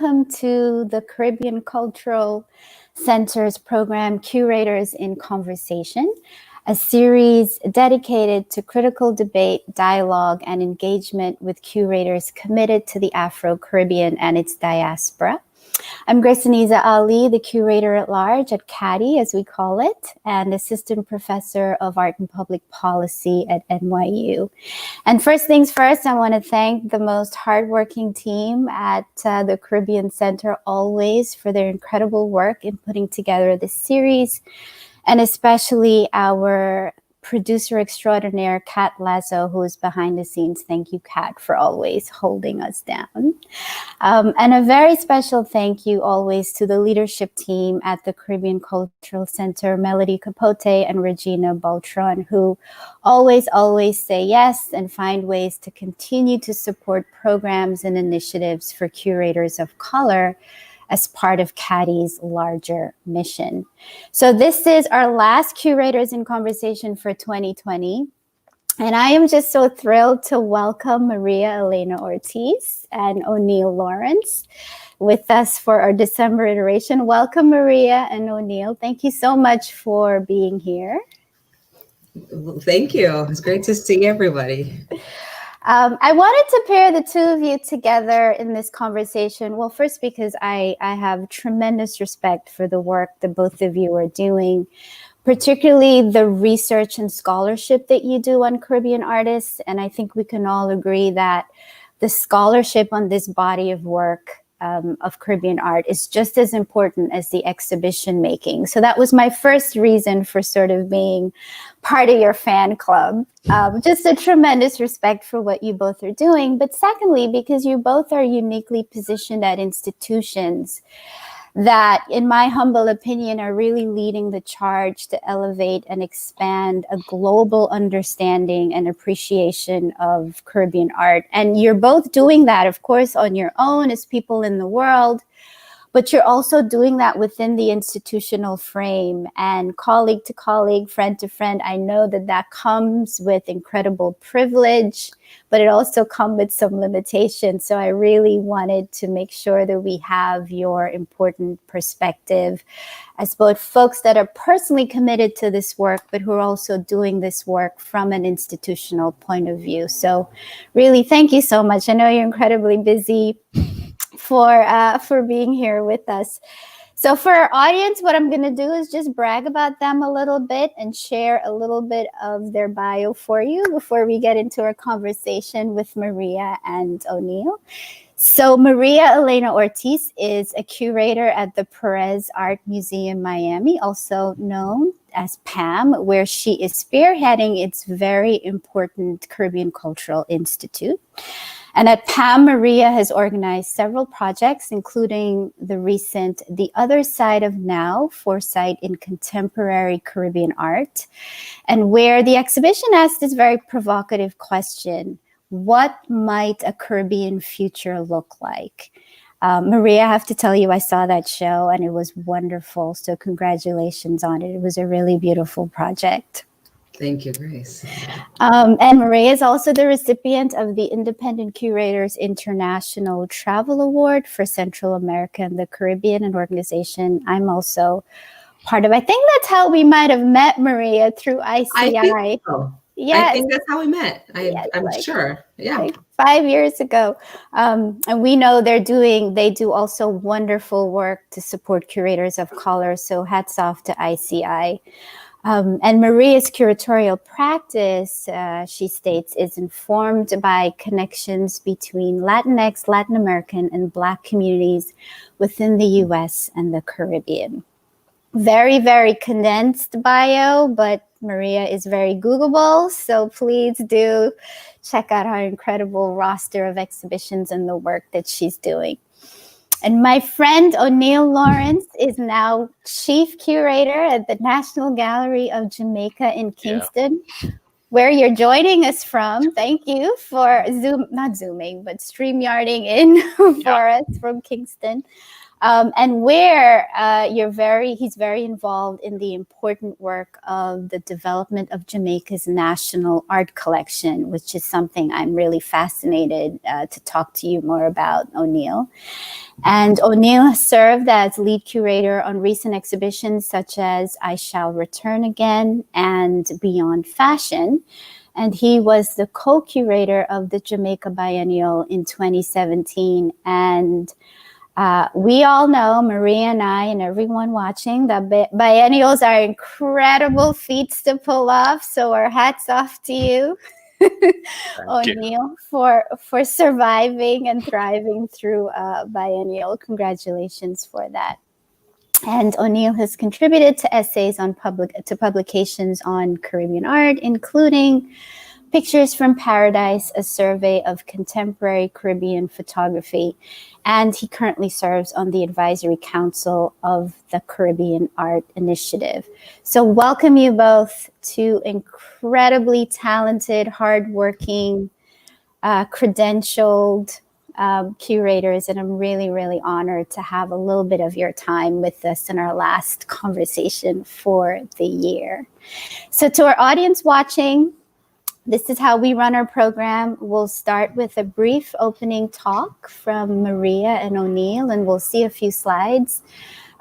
welcome to the Caribbean Cultural Center's program, Curators in Conversation, a series dedicated to critical debate, dialogue, and engagement with curators committed to the Afro-Caribbean and its diaspora. I'm Grace Aneiza Ali, the Curator-at-Large at CCCADI, as we call it, and Assistant Professor of Art and Public Policy at NYU. And first things first, I want to thank the most hardworking team at the Caribbean Center always for their incredible work in putting together this series, and especially our producer extraordinaire, Kat Lazo, who is behind the scenes. Thank you, Kat, for always holding us down. And a very special thank you always to the leadership team at the Caribbean Cultural Center, Melody Capote and Regina Beltran, who always say yes and find ways to continue to support programs and initiatives for curators of color as part of CCCADI's larger mission. So this is our last Curators in Conversation for 2020. And I am just so thrilled to welcome Maria Elena Ortiz and O'Neill Lawrence with us for our December iteration. Welcome, Maria and O'Neill. Thank you so much for being here. Well, thank you. It's great to see everybody. I wanted to pair the two of you together in this conversation. Well, first, because I have tremendous respect for the work that both of you are doing, particularly the research and scholarship that you do on Caribbean artists. And I think we can all agree that the scholarship on this body of work of Caribbean art is just as important as the exhibition making. So that was my first reason for sort of being part of your fan club. Just a tremendous respect for what you both are doing. But secondly, because you both are uniquely positioned at institutions that, in my humble opinion, are really leading the charge to elevate and expand a global understanding and appreciation of Caribbean art. And you're both doing that, of course, on your own as people in the world, but you're also doing that within the institutional frame, and colleague to colleague, friend to friend. I know that that comes with incredible privilege, but it also comes with some limitations. So I really wanted to make sure that we have your important perspective as both folks that are personally committed to this work, but who are also doing this work from an institutional point of view. So really, thank you so much. I know you're incredibly busy for being here with us. So for our audience, what I'm going to do is just brag about them a little bit and share a little bit of their bio for you before we get into our conversation with Maria and O'Neill. So Maria Elena Ortiz is a curator at the Perez Art Museum, Miami, also known as PAM, where she is spearheading its very important Caribbean Cultural Institute. And at PAM, Maria has organized several projects, including the recent The Other Side of Now, Foresight in Contemporary Caribbean Art, and where the exhibition asked this very provocative question: what might a Caribbean future look like? Maria, I have to tell you, I saw that show and it was wonderful. So congratulations on it. It was a really beautiful project. Thank you, Grace. And Maria is also the recipient of the Independent Curators International Travel Award for Central America and the Caribbean, an organization I'm also part of. I think that's how we might have met, Maria, through ICI. I think so. Yes. I think that's how we met. I'm sure. Yeah. Like 5 years ago. And we know they do also wonderful work to support curators of color. So hats off to ICI. And Maria's curatorial practice, she states, is informed by connections between Latinx, Latin American, and Black communities within the US and the Caribbean. Very, very condensed bio, but Maria is very Googleable. So please do check out her incredible roster of exhibitions and the work that she's doing. And my friend O'Neill Lawrence is now chief curator at the National Gallery of Jamaica in Kingston, where you're joining us from. Thank you for StreamYarding in for us from Kingston. and where he's very involved in the important work of the development of Jamaica's national art collection, which is something I'm really fascinated to talk to you more about, O'Neill. And O'Neill has served as lead curator on recent exhibitions such as I Shall Return Again and Beyond Fashion. And he was the co-curator of the Jamaica Biennial in 2017. And we all know, Maria and I and everyone watching, that biennials are incredible feats to pull off. So our hats off to you, O'Neill, for surviving and thriving through a biennial. Congratulations for that. And O'Neill has contributed to essays on publications on Caribbean art, including Pictures from Paradise, a survey of contemporary Caribbean photography. And he currently serves on the advisory council of the Caribbean Art Initiative. So welcome you both, to incredibly talented, hardworking, credentialed curators. And I'm really, really honored to have a little bit of your time with us in our last conversation for the year. So to our audience watching, this is how we run our program. We'll start with a brief opening talk from Maria and O'Neill, and we'll see a few slides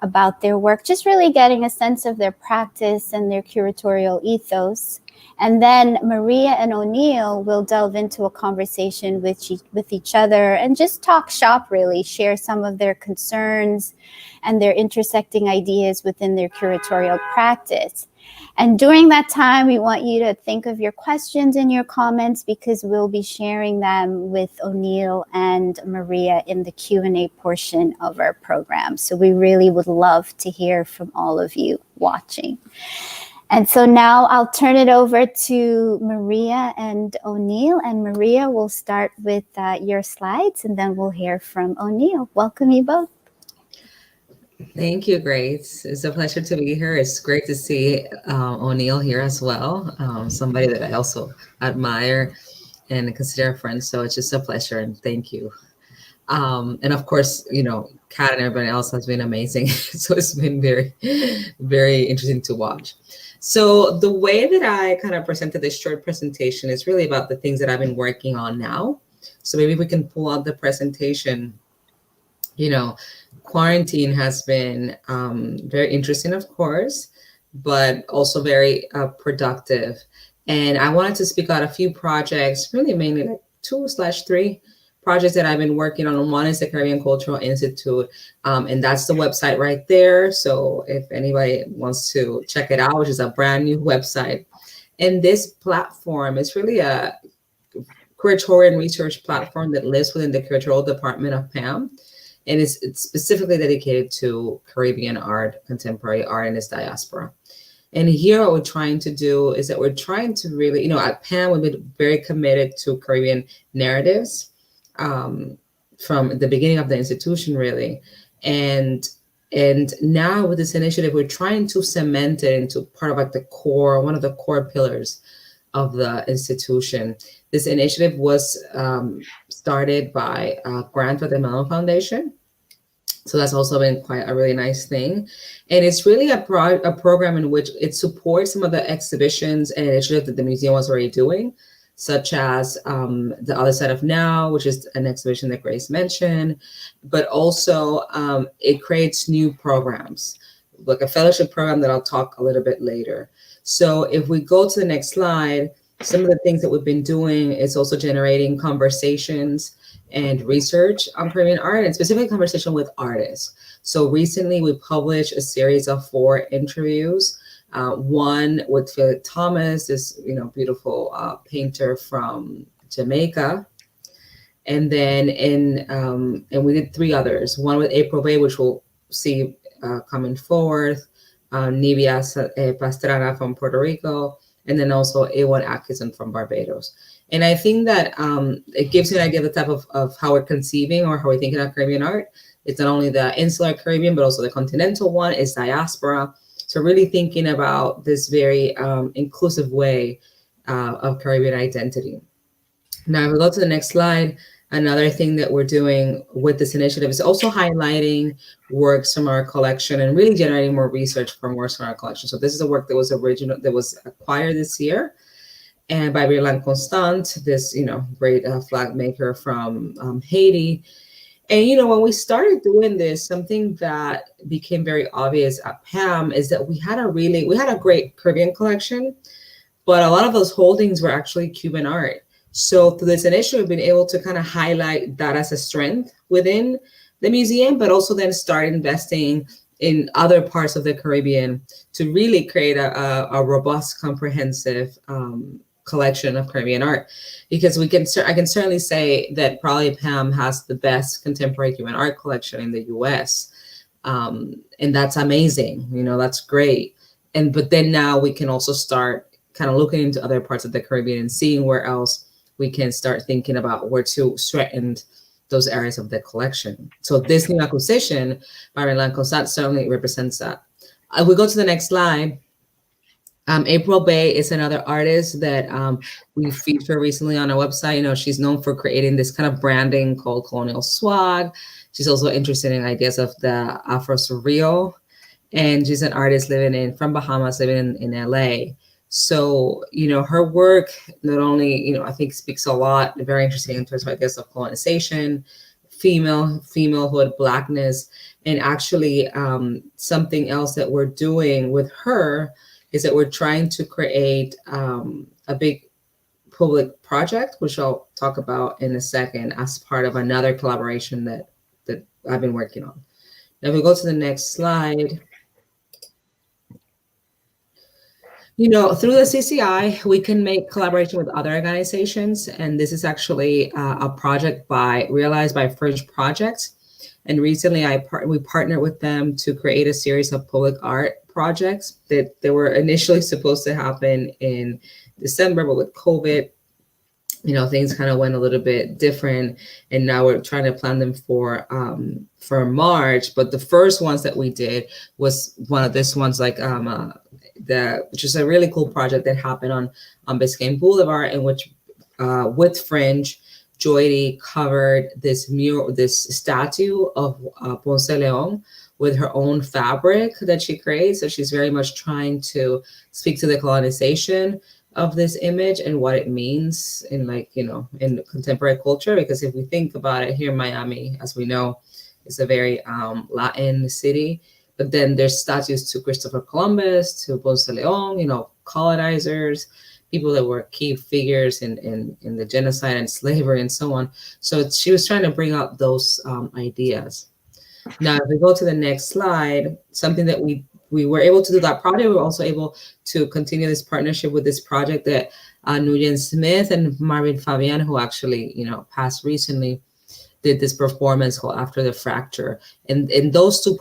about their work, just really getting a sense of their practice and their curatorial ethos. And then Maria and O'Neill will delve into a conversation with each other and just talk shop, really, share some of their concerns and their intersecting ideas within their curatorial practice. And during that time, we want you to think of your questions and your comments, because we'll be sharing them with O'Neill and Maria in the Q&A portion of our program. So we really would love to hear from all of you watching. And so now I'll turn it over to Maria and O'Neill. And Maria, will start with your slides, and then we'll hear from O'Neill. Welcome you both. Thank you, Grace. It's a pleasure to be here. It's great to see O'Neill here as well, somebody that I also admire and consider a friend. So it's just a pleasure, and thank you. And of course, you know, Kat and everybody else has been amazing. So it's been very, very interesting to watch. So the way that I kind of presented this short presentation is really about the things that I've been working on now. So maybe we can pull out the presentation. You know, quarantine has been very interesting, of course, but also very productive. And I wanted to speak out a few projects, really mainly like 2/3 projects that I've been working on. One is the Caribbean Cultural Institute, and that's the website right there. So if anybody wants to check it out, which is a brand new website. And this platform is really a curatorial and research platform that lives within the curatorial department of PAM. And it's specifically dedicated to Caribbean art, contemporary art, and its diaspora. And here what we're trying to do is that we're trying to really, you know, at PAM, we've been very committed to Caribbean narratives from the beginning of the institution, really. And now with this initiative, we're trying to cement it into part of like the core, one of the core pillars of the institution. This initiative was started by a grant with the Mellon Foundation. So that's also been quite a really nice thing. And it's really a program in which it supports some of the exhibitions and initiatives that the museum was already doing, such as The Other Side of Now, which is an exhibition that Grace mentioned, but also it creates new programs, like a fellowship program that I'll talk a little bit later. So if we go to the next slide, some of the things that we've been doing is also generating conversations and research on Caribbean art, and specifically conversation with artists. So recently we published a series of 4 interviews. One with Philip Thomas, this beautiful painter from Jamaica, and then and we did 3 others. One with April Bay, which we'll see coming forth, Nivia Pastrana from Puerto Rico, and then also A1 Atkinson from Barbados. And I think that it gives you an idea of the type of how we're conceiving or how we're thinking of Caribbean art. It's not only the insular Caribbean, but also the continental one, is diaspora. So really thinking about this very inclusive way of Caribbean identity. Now, if we go to the next slide, Another thing that we're doing with this initiative is also highlighting works from our collection and really generating more research from works from our collection. So this is a work that was acquired this year, and by Brillant Constant, this great flag maker from Haiti. And when we started doing this, something that became very obvious at PAM is that we had a great Caribbean collection, but a lot of those holdings were actually Cuban art. So through this initiative, we've been able to kind of highlight that as a strength within the museum, but also then start investing in other parts of the Caribbean to really create a robust, comprehensive collection of Caribbean art. Because I can certainly say that probably PAM has the best contemporary Cuban art collection in the US. And that's amazing, that's great. But then now we can also start kind of looking into other parts of the Caribbean and seeing where else we can start thinking about where to strengthen those areas of the collection. So this new acquisition by Brillant Constant certainly represents that. We go to the next slide. April Bay is another artist that we featured recently on our website. She's known for creating this kind of branding called colonial swag. She's also interested in ideas of the Afro surreal, and she's an artist from Bahamas, living in LA. So, her work not only, I think speaks a lot, very interesting in terms of ideas of colonization, femalehood, Blackness, and actually something else that we're doing with her is that we're trying to create a big public project, which I'll talk about in a second, as part of another collaboration that I've been working on. Now, if we go to the next slide. Through the CCI, we can make collaboration with other organizations. And this is actually a project realized by Fringe Project. And recently we partnered with them to create a series of public art projects that they were initially supposed to happen in December, but with COVID, things kind of went a little bit different. And now we're trying to plan them for March. But the first ones that we did was one of this ones, like which is a really cool project that happened on Biscayne Boulevard, in which with Fringe, Joy covered this statue of Ponce Leon with her own fabric that she creates. So she's very much trying to speak to the colonization of this image and what it means in in contemporary culture. Because if we think about it, here in Miami, as we know, is a very Latin city. But then there's statues to Christopher Columbus, to Ponce de Leon, colonizers, people that were key figures in the genocide and slavery and so on. So she was trying to bring out those ideas. Now, if we go to the next slide, something that we were able to do that project, we were also able to continue this partnership with this project that Nguyen Smith and Marvin Fabian, who actually, passed recently, did this performance called After the Fracture. And those two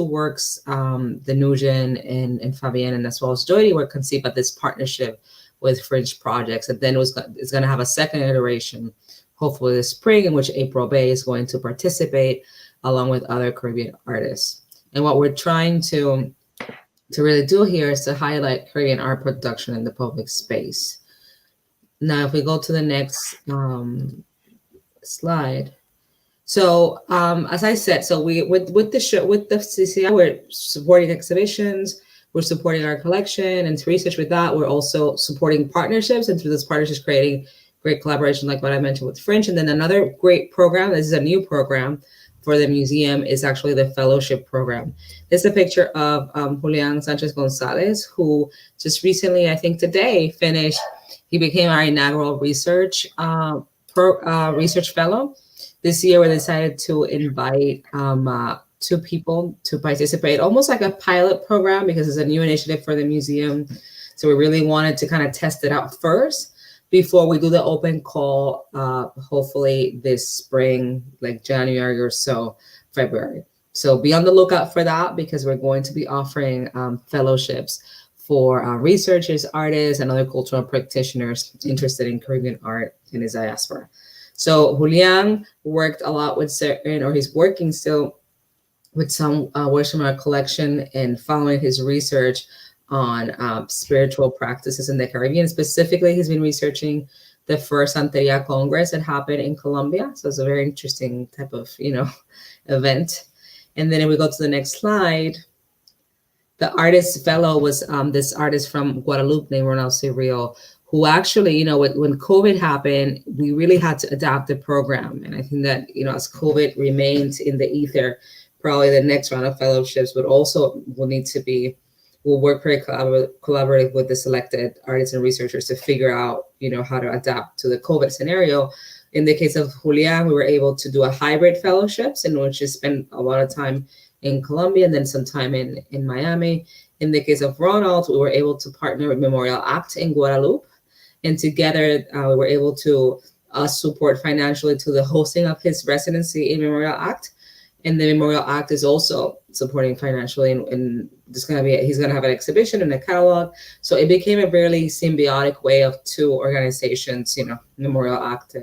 works, the Nguyen and Fabian, and as well as Joy, were conceived by this partnership with Fringe Projects. And then it's going to have a second iteration, hopefully this spring, in which April Bay is going to participate along with other Caribbean artists. And what we're trying to really do here is to highlight Caribbean art production in the public space. Now, if we go to the next slide. So as I said, so we with the CCI, we're supporting exhibitions, we're supporting our collection and research with that. We're also supporting partnerships, and through those partnerships, creating great collaboration, like what I mentioned with Fringe. And then another great program, this is a new program for the museum, is actually the fellowship program. This is a picture of Julian Sanchez Gonzalez, who just recently, I think today, finished. He became our inaugural research fellow. This year, we decided to invite 2 people to participate, almost like a pilot program, because it's a new initiative for the museum. So we really wanted to kind of test it out first before we do the open call, hopefully this spring, like January or so, February. So be on the lookout for that, because we're going to be offering fellowships for researchers, artists, and other cultural practitioners interested in Caribbean art in his diaspora. So Julian worked a lot with certain, or he's working still with some works from our collection, and following his research on spiritual practices in the Caribbean. Specifically, he's been researching the first Santeria Congress that happened in Colombia. So it's a very interesting type of, event. And then if we go to the next slide, the artist fellow was this artist from Guadalupe named Ronald Cyril, who actually, when COVID happened, we really had to adapt the program. And I think that, as COVID remains in the ether, probably the next round of fellowships will work very collaborative with the selected artists and researchers to figure out, how to adapt to the COVID scenario. In the case of Julian, we were able to do a hybrid fellowships in which he spent a lot of time in Colombia and then some time in Miami. In the case of Ronald, we were able to partner with Memorial Act in Guadalupe. And together, we were able to support financially to the hosting of his residency in Memorial Act. And the Memorial Act is also supporting financially, and he's going to have an exhibition and a catalog. So it became a really symbiotic way of two organizations, Memorial Act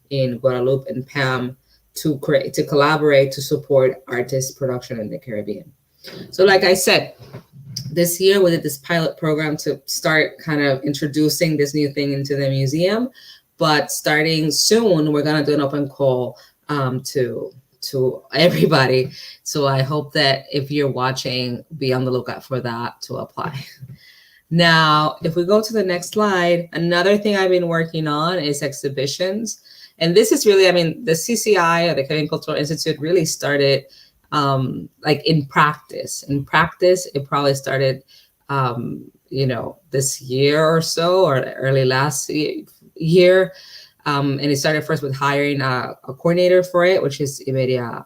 in Guadalupe and PAM, to collaborate to support artist production in the Caribbean. So like I said, this year we did this pilot program to start kind of introducing this new thing into the museum, but starting soon, we're going to do an open call to everybody. So I hope that if you're watching, be on the lookout for that to apply. Now, if we go to the next slide, another thing I've been working on is exhibitions. And this is really, the CCI, or the Caribbean Cultural Institute, really started like in practice. In practice, it probably started, this year or so, or early last year. And it started first with hiring a coordinator for it, which is Iberia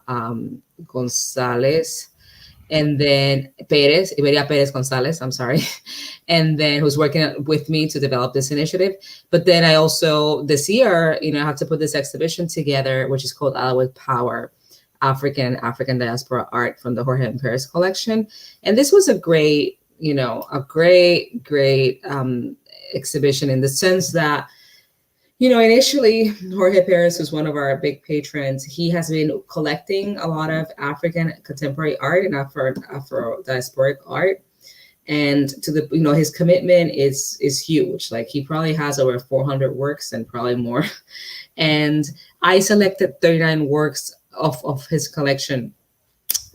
Gonzalez, and then Iberia Perez Gonzalez, I'm sorry, and then who's working with me to develop this initiative. But then I also, this year, had to put this exhibition together, which is called Ally with Power, African Diaspora Art from the Jorge and Perez collection. And this was a great exhibition in the sense that, initially, Jorge Perez, who's one of our big patrons, he has been collecting a lot of African contemporary art and Afro diasporic art. And to the, his commitment is huge. Like, he probably has over 400 works and probably more. And I selected 39 works of his collection.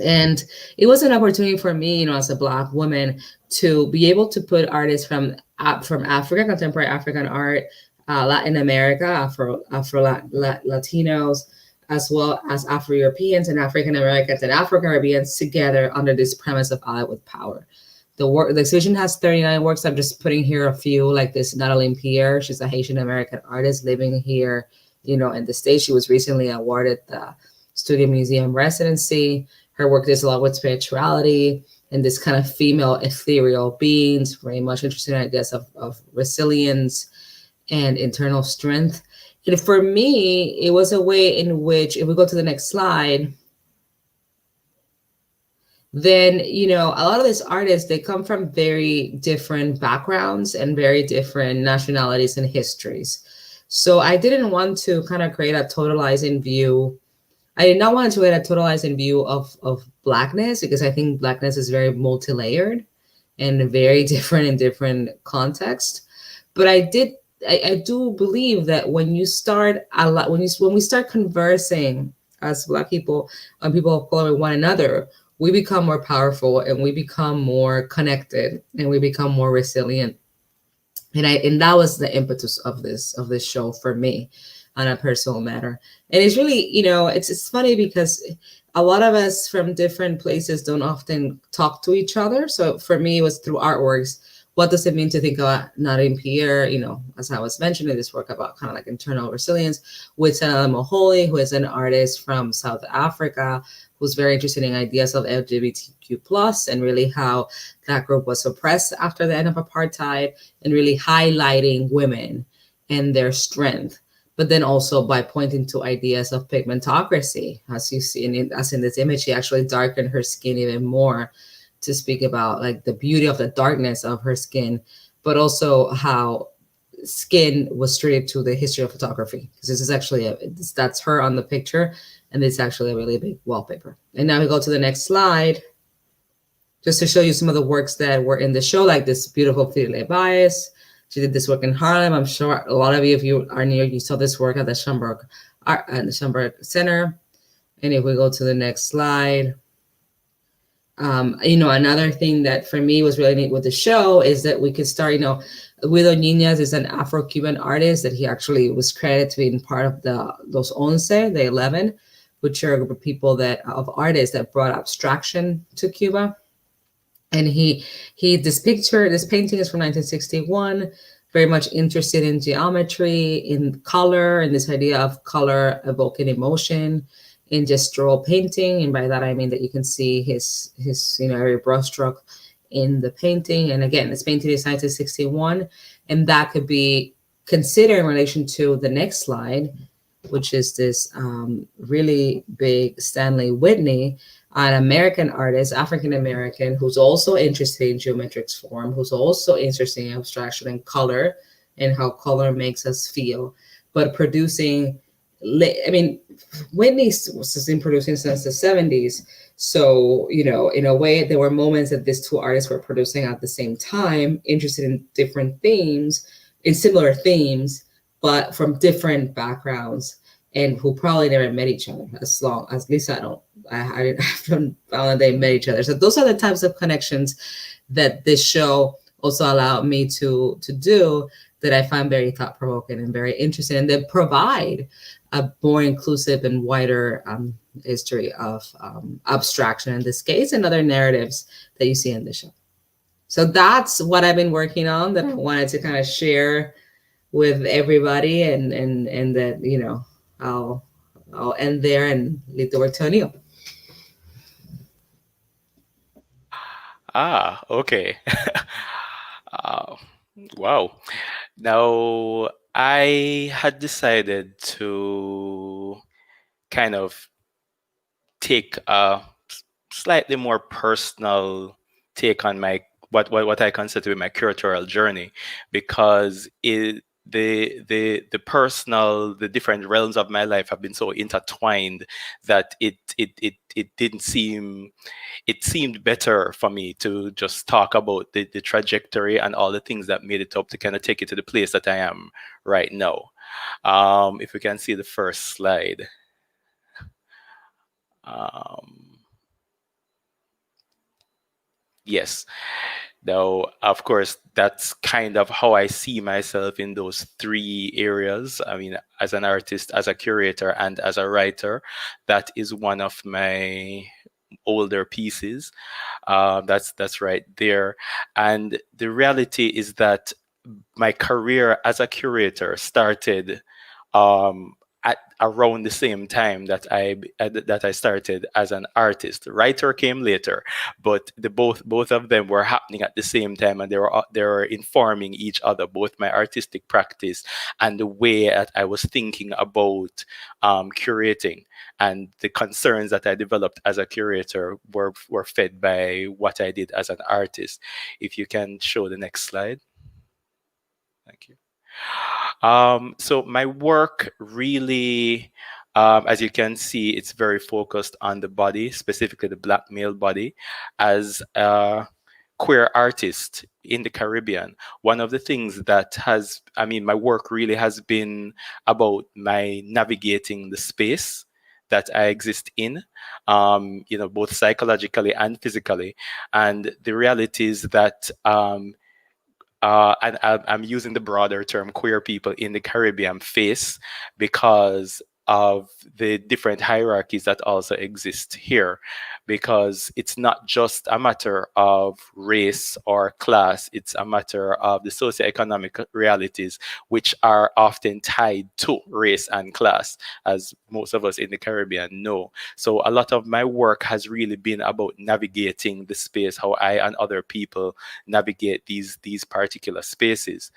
And it was an opportunity for me, as a Black woman, to be able to put artists from Africa, contemporary African art, Latin America, Latinos, as well as Afro-Europeans and African Americans and Afro-Caribbeans together under this premise of Ally with Power. The exhibition has 39 works. I'm just putting here a few, like this Natalie Pierre. She's a Haitian American artist living here, in the States. She was recently awarded the Studio Museum residency. Her work deals a lot with spirituality and this kind of female ethereal beings, very much interested in ideas of resilience and internal strength. And for me, it was a way in which, if we go to the next slide, then, a lot of these artists, they come from very different backgrounds and very different nationalities and histories. So I didn't want to kind of create a totalizing view. I did not want to create a totalizing view of Blackness, because I think Blackness is very multi-layered and very different in different contexts. But I do believe that when we start conversing as Black people and people of color with one another, we become more powerful and we become more connected and we become more resilient. And that was the impetus of this show for me on a personal matter. And it's really, it's funny because a lot of us from different places don't often talk to each other. So for me, it was through artworks. What does it mean to think about Natalie Pierre, as I was mentioning, this work about kind of like internal resilience, with Moholy, who is an artist from South Africa, who's very interested in ideas of LGBTQ+, and really how that group was oppressed after the end of apartheid, and really highlighting women and their strength. But then also by pointing to ideas of pigmentocracy, as you see, as in this image, she actually darkened her skin even more, to speak about like the beauty of the darkness of her skin, but also how skin was treated to the history of photography. Because this is actually, that's her on the picture, and it's actually a really big wallpaper. And now we go to the next slide, just to show you some of the works that were in the show, like this beautiful Fidele Baez. She did this work in Harlem. I'm sure a lot of you, if you are near, you saw this work at the Schomburg Center. And if we go to the next slide, another thing that for me was really neat with the show is that we could start, Willow Nunez is an Afro-Cuban artist that he actually was credited to being part of those Once, the 11, which are a group of people of artists that brought abstraction to Cuba. And this painting is from 1961, very much interested in geometry, in color, and this idea of color evoking emotion in gestural painting. And by that, I mean that you can see his every brushstroke in the painting. And again, this painting is 1961, and that could be considered in relation to the next slide, which is this really big Stanley Whitney, an American artist, African-American, who's also interested in geometric form, who's also interested in abstraction and color and how color makes us feel, but producing, Whitney was been producing since the 70s. So, in a way, there were moments that these two artists were producing at the same time, interested in different themes, in similar themes, but from different backgrounds, and who probably never met each other, at least I haven't found that they met each other. So those are the types of connections that this show also allowed me to do, that I find very thought-provoking and very interesting, and that provide a more inclusive and wider history of abstraction in this case, and other narratives that you see in the show. So that's what I've been working on, that I wanted to kind of share with everybody, and that, I'll end there and leave the word to Anil. Okay. Wow. Now, I had decided to kind of take a slightly more personal take on my what I consider to be my curatorial journey, because the personal, the different realms of my life have been so intertwined that it didn't seem, it seemed better for me to just talk about the trajectory and all the things that made it up to kind of take it to the place that I am right now. If we can see the first slide. Yes. Now, of course, that's kind of how I see myself in those three areas. I mean, as an artist, as a curator, and as a writer. That is one of my older pieces. That's right there. And the reality is that my career as a curator started at around the same time that I started as an artist. Writer came later, but both of them were happening at the same time, and they were informing each other, both my artistic practice and the way that I was thinking about curating. And the concerns that I developed as a curator were fed by what I did as an artist. If you can show the next slide. Thank you. So my work really, as you can see, it's very focused on the body, specifically the Black male body. As a queer artist in the Caribbean, one of the things that my work really has been about my navigating the space that I exist in, both psychologically and physically. And the reality is that and I'm using the broader term queer people in the Caribbean face because of the different hierarchies that also exist here, because it's not just a matter of race or class, it's a matter of the socioeconomic realities, which are often tied to race and class, as most of us in the Caribbean know. So a lot of my work has really been about navigating the space, how I and other people navigate these particular spaces.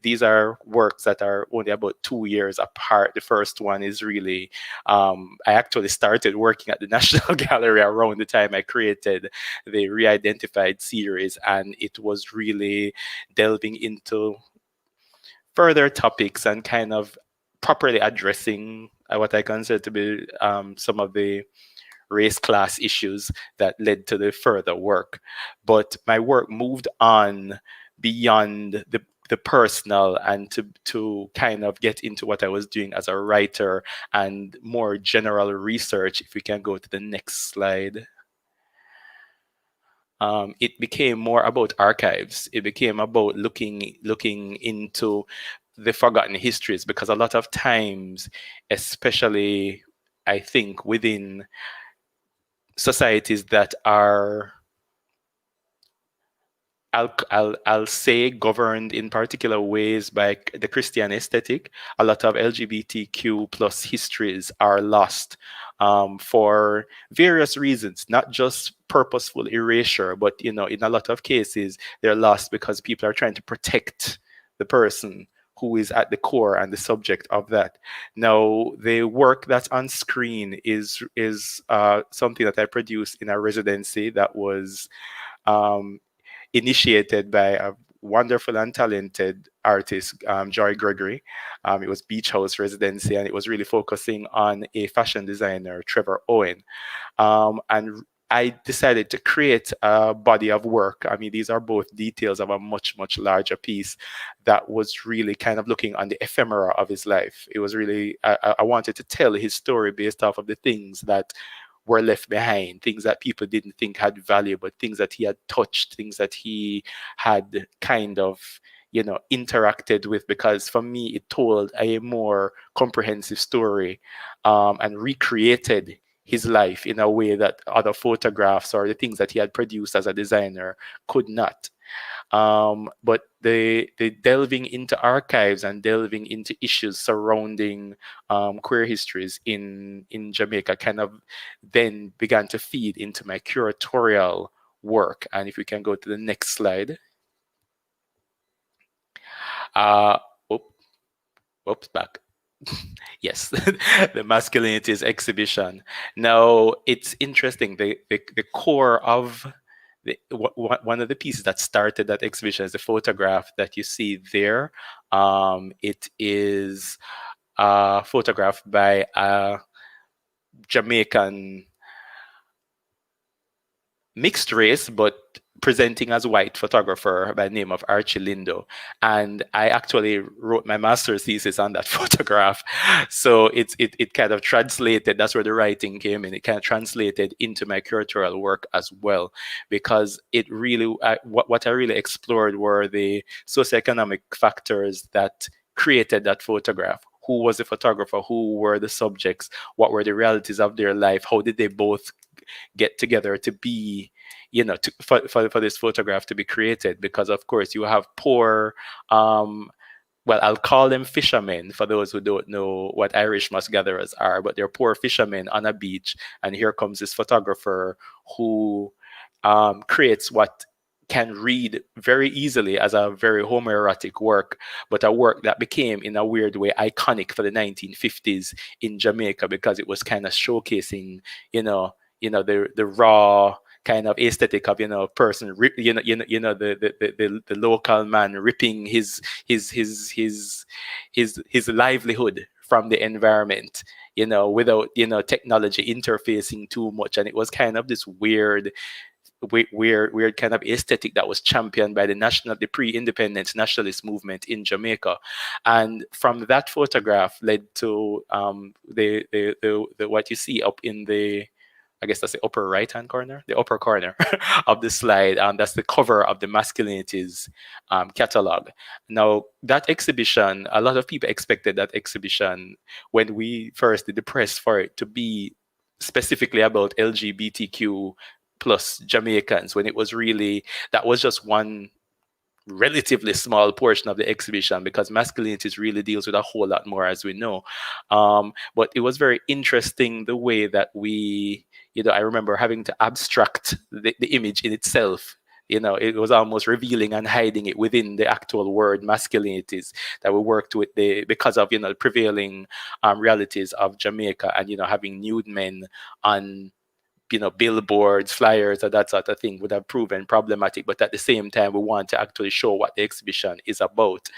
These are works that are only about 2 years apart. The first one is really, I actually started working at the National Gallery around the time I created the Re-Identified series, and it was really delving into further topics and kind of properly addressing what I consider to be some of the race class issues that led to the further work. But my work moved on beyond the the personal and to kind of get into what I was doing as a writer and more general research. If we can go to the next slide. It became more about archives. It became about looking into the forgotten histories, because a lot of times, especially I think within societies that are, I'll say, governed in particular ways by the Christian aesthetic, a lot of LGBTQ plus histories are lost for various reasons, not just purposeful erasure, but in a lot of cases they're lost because people are trying to protect the person who is at the core and the subject of that. Now, the work that's on screen is something that I produced in a residency that was initiated by a wonderful and talented artist, Joy Gregory. It was Beach House Residency, and it was really focusing on a fashion designer, Trevor Owen. And I decided to create a body of work. I mean, these are both details of a much, much larger piece that was really kind of looking on the ephemera of his life. It was really, I wanted to tell his story based off of the things that were left behind, things that people didn't think had value, but things that he had touched, things that he had kind of, interacted with, because for me, it told a more comprehensive story and recreated his life in a way that other photographs or the things that he had produced as a designer could not. But the delving into archives and delving into issues surrounding queer histories in Jamaica kind of then began to feed into my curatorial work. And if we can go to the next slide. Oops, back. Yes, the Masculinities exhibition. Now, it's interesting. The core of one of the pieces that started that exhibition is the photograph that you see there. It is a photograph by a Jamaican mixed race, but presenting as white photographer by the name of Archie Lindo. And I actually wrote my master's thesis on that photograph. So it kind of translated, that's where the writing came in. It kind of translated into my curatorial work as well, because it really, what I really explored were the socioeconomic factors that created that photograph. Who was the photographer? Who were the subjects? What were the realities of their life? How did they both get together to be, for this photograph to be created? Because of course you have poor, well, I'll call them fishermen for those who don't know what Irish musk gatherers are, but they're poor fishermen on a beach, and here comes this photographer who creates what can read very easily as a very homoerotic work, but a work that became in a weird way iconic for the 1950s in Jamaica, because it was kind of showcasing, the raw kind of aesthetic of person, the local man ripping his livelihood from the environment, without technology interfacing too much. And it was kind of this weird kind of aesthetic that was championed by the pre-independence nationalist movement in Jamaica. And from that photograph led to the what you see up in the, I guess that's the upper right-hand corner, the upper corner of the slide. That's the cover of the Masculinities catalog. Now, that exhibition, a lot of people expected that exhibition, when we first did the press for it, to be specifically about LGBTQ plus Jamaicans, when it was really, that was just one relatively small portion of the exhibition, because masculinities really deals with a whole lot more, as we know. But it was very interesting the way that we, I remember having to abstract the image in itself. It was almost revealing and hiding it within the actual word masculinities that we worked with because of, the prevailing realities of Jamaica, and, having nude men on, billboards, flyers, or that sort of thing would have proven problematic. But at the same time, we want to actually show what the exhibition is about.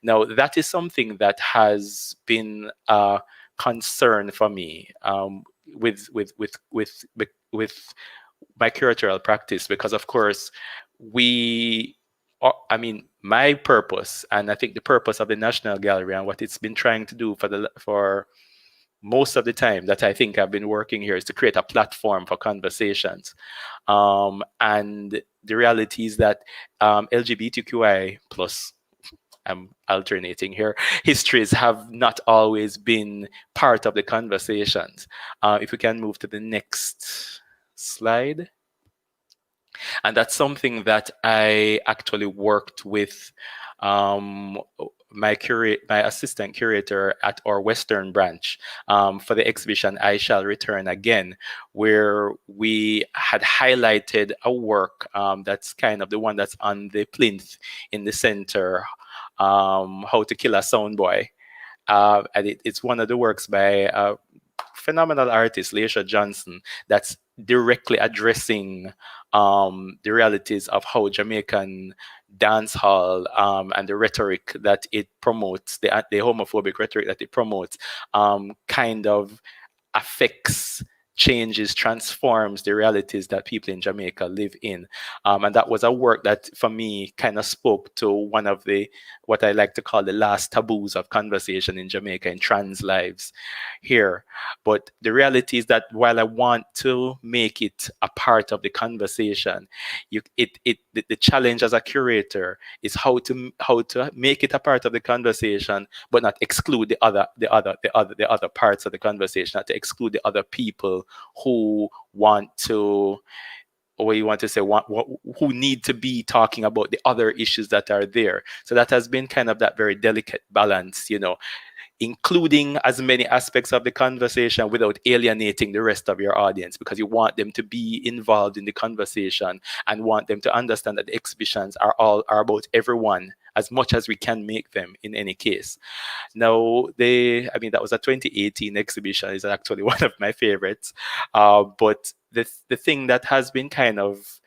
Now, that is something that has been a concern for me with my curatorial practice, because of course we my purpose, and I think the purpose of the National Gallery and what it's been trying to do for most of the time that I think I've been working here, is to create a platform for conversations. And the reality is that LGBTQI plus, I'm alternating here, histories have not always been part of the conversations. If we can move to the next slide. And that's something that I actually worked with my assistant curator at our Western branch for the exhibition I Shall Return Again, where we had highlighted a work that's kind of the one that's on the plinth in the center, How to Kill a Sound Boy. And it's one of the works by a phenomenal artist, Leisha Johnson, that's directly addressing the realities of how Jamaican dance hall and the rhetoric that it promotes, the homophobic rhetoric that it promotes, kind of affects, changes, transforms the realities that people in Jamaica live in. And that was a work that, for me, kind of spoke to one of what I like to call the last taboos of conversation in Jamaica, in trans lives here. But the reality is that while I want to make it a part of the conversation, the challenge as a curator is how to make it a part of the conversation, but not exclude the other parts of the conversation, not to exclude the other people who want to, or you want to say, who need to be talking about the other issues that are there. So that has been kind of that very delicate balance, including as many aspects of the conversation without alienating the rest of your audience, because you want them to be involved in the conversation and want them to understand that the exhibitions are about everyone, as much as we can make them in any case. Now, that was a 2018 exhibition, is actually one of my favorites. But the thing that has been kind of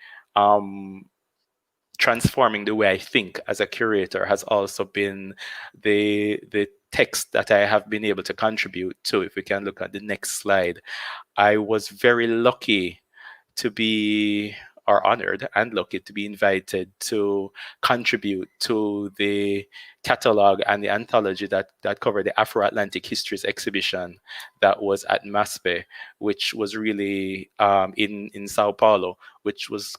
transforming the way I think as a curator has also been the text that I have been able to contribute to. If we can look at the next slide. I was very lucky to be, or honored and lucky to be invited to contribute to the catalog and the anthology that covered the Afro-Atlantic Histories exhibition that was at MASPE, which was really in Sao Paulo, which was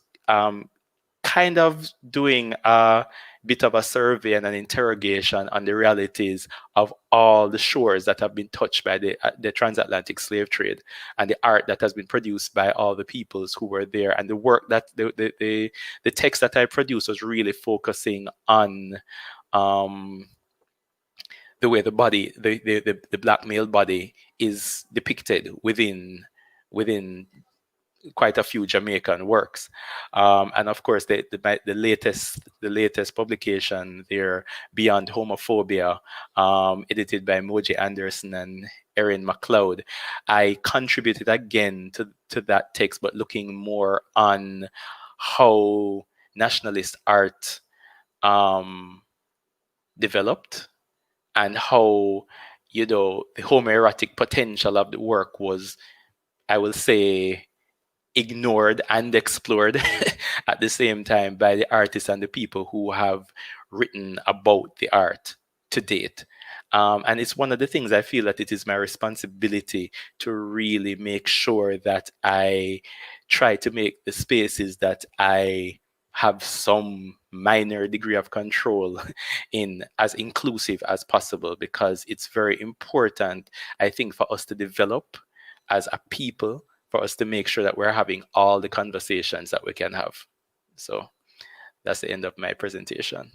kind of doing a bit of a survey and an interrogation on the realities of all the shores that have been touched by the transatlantic slave trade, and the art that has been produced by all the peoples who were there. And the work that the text that I produced was really focusing on the way the body, the black male body, is depicted within quite a few Jamaican works, and of course the latest publication there, Beyond Homophobia, edited by Moji Anderson and Erin McLeod. I contributed again to that text, but looking more on how nationalist art developed, and how the homoerotic potential of the work was, I will say, ignored and explored at the same time by the artists and the people who have written about the art to date. And it's one of the things I feel that it is my responsibility to really make sure that I try to make the spaces that I have some minor degree of control in as inclusive as possible, because it's very important, I think, for us to develop as a people, for us to make sure that we're having all the conversations that we can have. So that's the end of my presentation.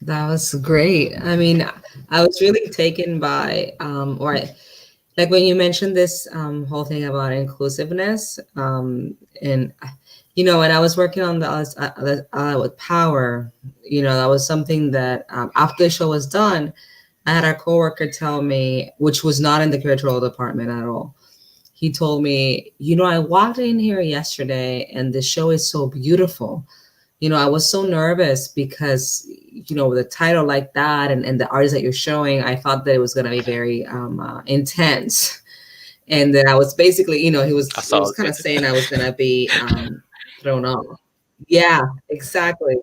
That was great. I mean, I was really taken by, like when you mentioned this whole thing about inclusiveness, and when I was working on with Power, that was something that after the show was done, I had a coworker tell me, which was not in the curatorial department at all. He told me, I walked in here yesterday and the show is so beautiful. I was so nervous because, with a title like that and the artists that you're showing, I thought that it was going to be very intense. And then I was basically, he was kind of Assaulted. saying I was going to be thrown off. Yeah, exactly.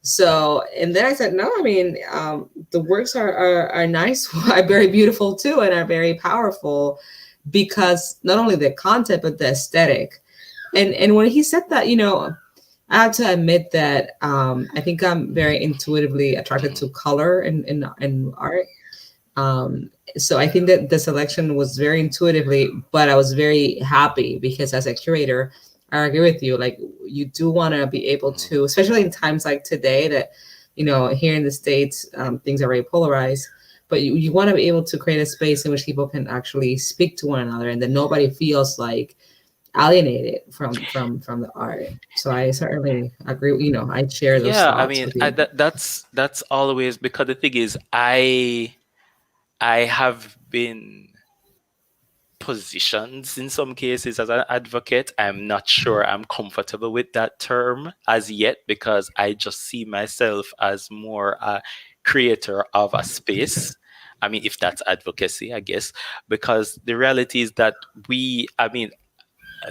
So, and then I said, no, I mean, the works are nice, are very beautiful too, and are very powerful, because not only the content, but the aesthetic. And when he said that, I have to admit that I think I'm very intuitively attracted to color in art. So I think that the selection was very intuitively, but I was very happy because as a curator, I agree with you. Like, you do want to be able to, especially in times like today that, here in the States, things are very polarized, but you want to be able to create a space in which people can actually speak to one another, and that nobody feels like alienated from the art. So I certainly agree. I share those Yeah, I thoughts mean, with you. that's always, because the thing is, I have been positioned in some cases as an advocate. I'm not sure I'm comfortable with that term as yet, because I just see myself as more a creator of a space. I mean, if that's advocacy, I guess, because the reality is that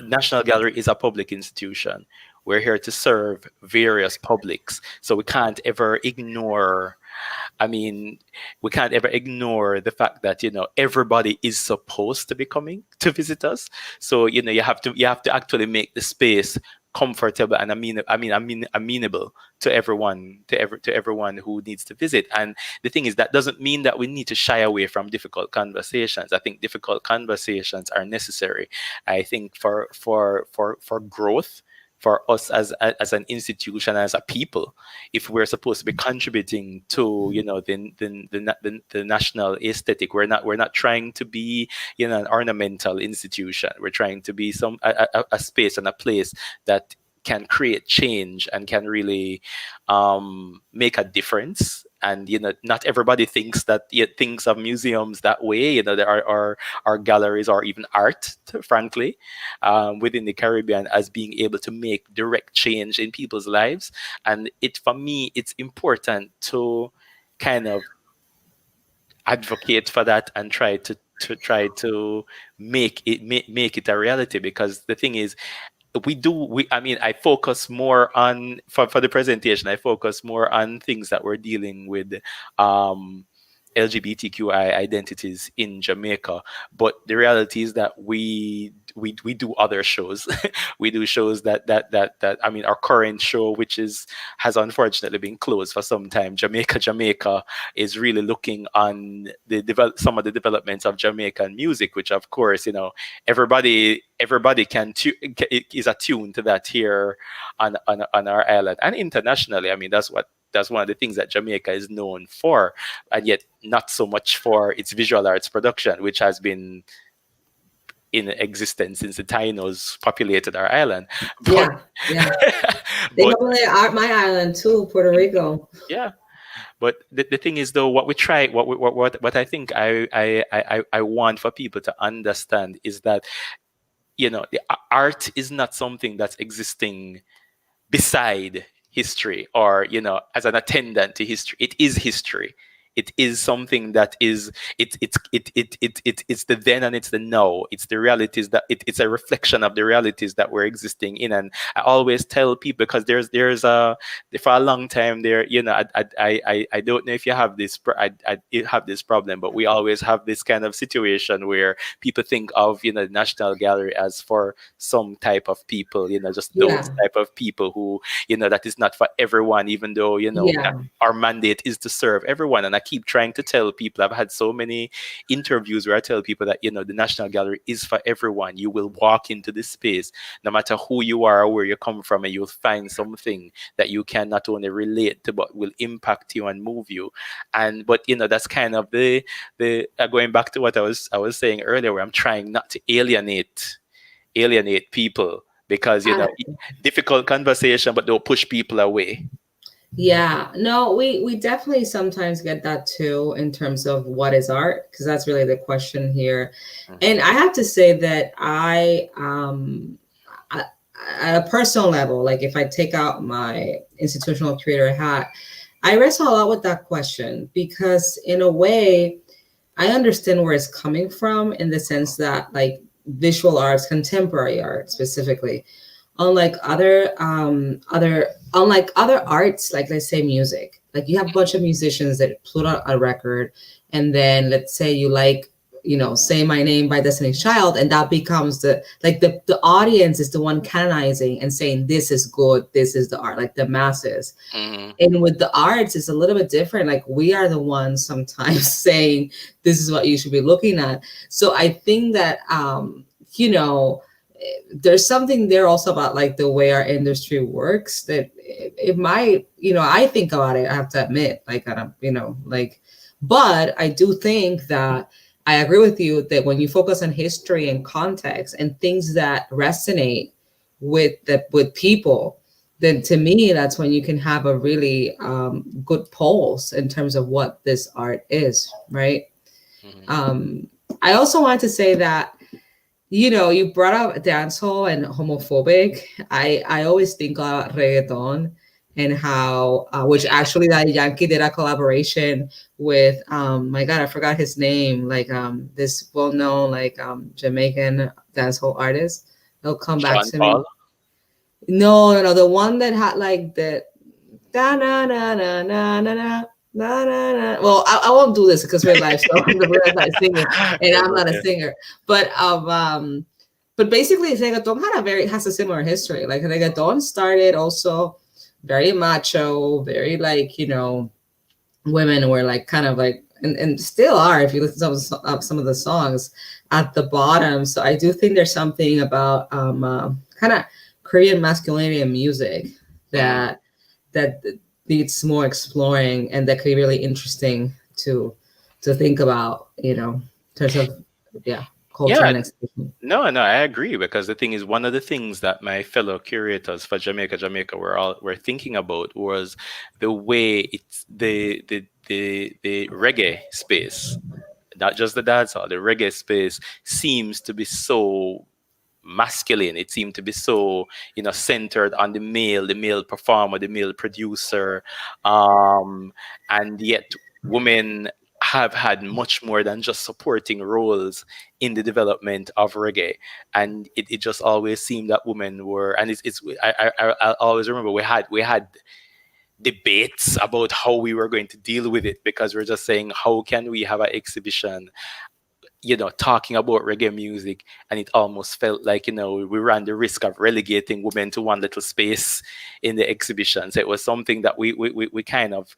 National Gallery is a public institution. We're here to serve various publics. So we can't ever ignore the fact that everybody is supposed to be coming to visit us. So you have to actually make the space comfortable and amenable to everyone who needs to visit. And the thing is, that doesn't mean that we need to shy away from difficult conversations. I think difficult conversations are necessary. I think for growth, for us as an institution, as a people, if we're supposed to be contributing to the national aesthetic, we're not trying to be an ornamental institution. We're trying to be a space and a place that can create change and can really make a difference. And not everybody thinks of museums that way. There are galleries, or even art, frankly, within the Caribbean, as being able to make direct change in people's lives. And for me, it's important to kind of advocate for that and try to make it a reality. Because the thing is, I focus more on, for the presentation, I focus more on things that we're dealing with, LGBTQI identities in Jamaica. But the reality is that we do other shows. We do shows that our current show, which has unfortunately been closed for some time, Jamaica, is really looking on some of the developments of Jamaican music, which of course everybody is attuned to that here on our island and internationally. I mean, that's one of the things that Jamaica is known for, and yet not so much for its visual arts production, which has been in existence since the Tainos populated our island. But, yeah. They populated my island too, Puerto Rico. Yeah. But the thing is, though, what I think I want for people to understand is that the art is not something that's existing beside history, or as an attendant to history. It is history. It is something that is it's the then and it's the now. It's the realities that it's a reflection of the realities that we're existing in. And I always tell people, because there's for a long time there, I don't know if you have this I have this problem, but we always have this kind of situation where people think of the National Gallery as for some type of people, just those type of people who that is not for everyone, even though our mandate is to serve everyone. And I keep trying to tell people, I've had so many interviews where I tell people that the National Gallery is for everyone. You will walk into this space, no matter who you are or where you come from, and you'll find something that you can not only relate to, but will impact you and move you. But that's kind of the going back to what I was saying earlier, where I'm trying not to alienate people, because difficult conversation, but don't push people away. Yeah, no, we definitely sometimes get that too, in terms of what is art, because that's really the question here. And I have to say that I at a personal level, like if I take out my institutional curator hat, I wrestle a lot with that question, because in a way, I understand where it's coming from in the sense that like visual arts, contemporary art specifically, unlike other arts, like let's say music, like you have a bunch of musicians that put out a record, and then let's say you like, Say My Name by Destiny's Child, and that becomes the audience is the one canonizing and saying this is good, this is the art, like the masses. Mm-hmm. And with the arts, it's a little bit different. Like we are the ones sometimes saying this is what you should be looking at. So I think that there's something there also about like the way our industry works that it might, I think about it, I have to admit, like but I do think that I agree with you that when you focus on history and context and things that resonate with people, then to me, that's when you can have a really good pulse in terms of what this art is, right? Mm-hmm. I also want to say that, you brought up dancehall and homophobic. I always think about reggaeton and how, which actually that Yankee did a collaboration with, my God, I forgot his name, like this well-known like Jamaican dancehall artist. It'll come back Sean to Paul. me. No, the one that had like the da na na na na na na na na na. Well, I won't do this because we're live, so I'm not singing, and I'm not a singer. But basically, reggaeton has a similar history. Like reggaeton started also very macho, very like women were like kind of like and still are if you listen to some of the songs at the bottom. So I do think there's something about kind of Korean masculinity in music that needs more exploring, and that could be really interesting to think about, in terms of culture Yeah, and expression. no, I agree, because the thing is, one of the things that my fellow curators for Jamaica were thinking about was the way it's the reggae space, not just the dancehall, the reggae space seems to be so masculine. It seemed to be so, centered on the male performer, the male producer, and yet women have had much more than just supporting roles in the development of reggae. And it just always seemed that women were, and I always remember we had debates about how we were going to deal with it, because we're just saying, how can we have an exhibition talking about reggae music, and it almost felt like, we ran the risk of relegating women to one little space in the exhibition. So it was something that we kind of,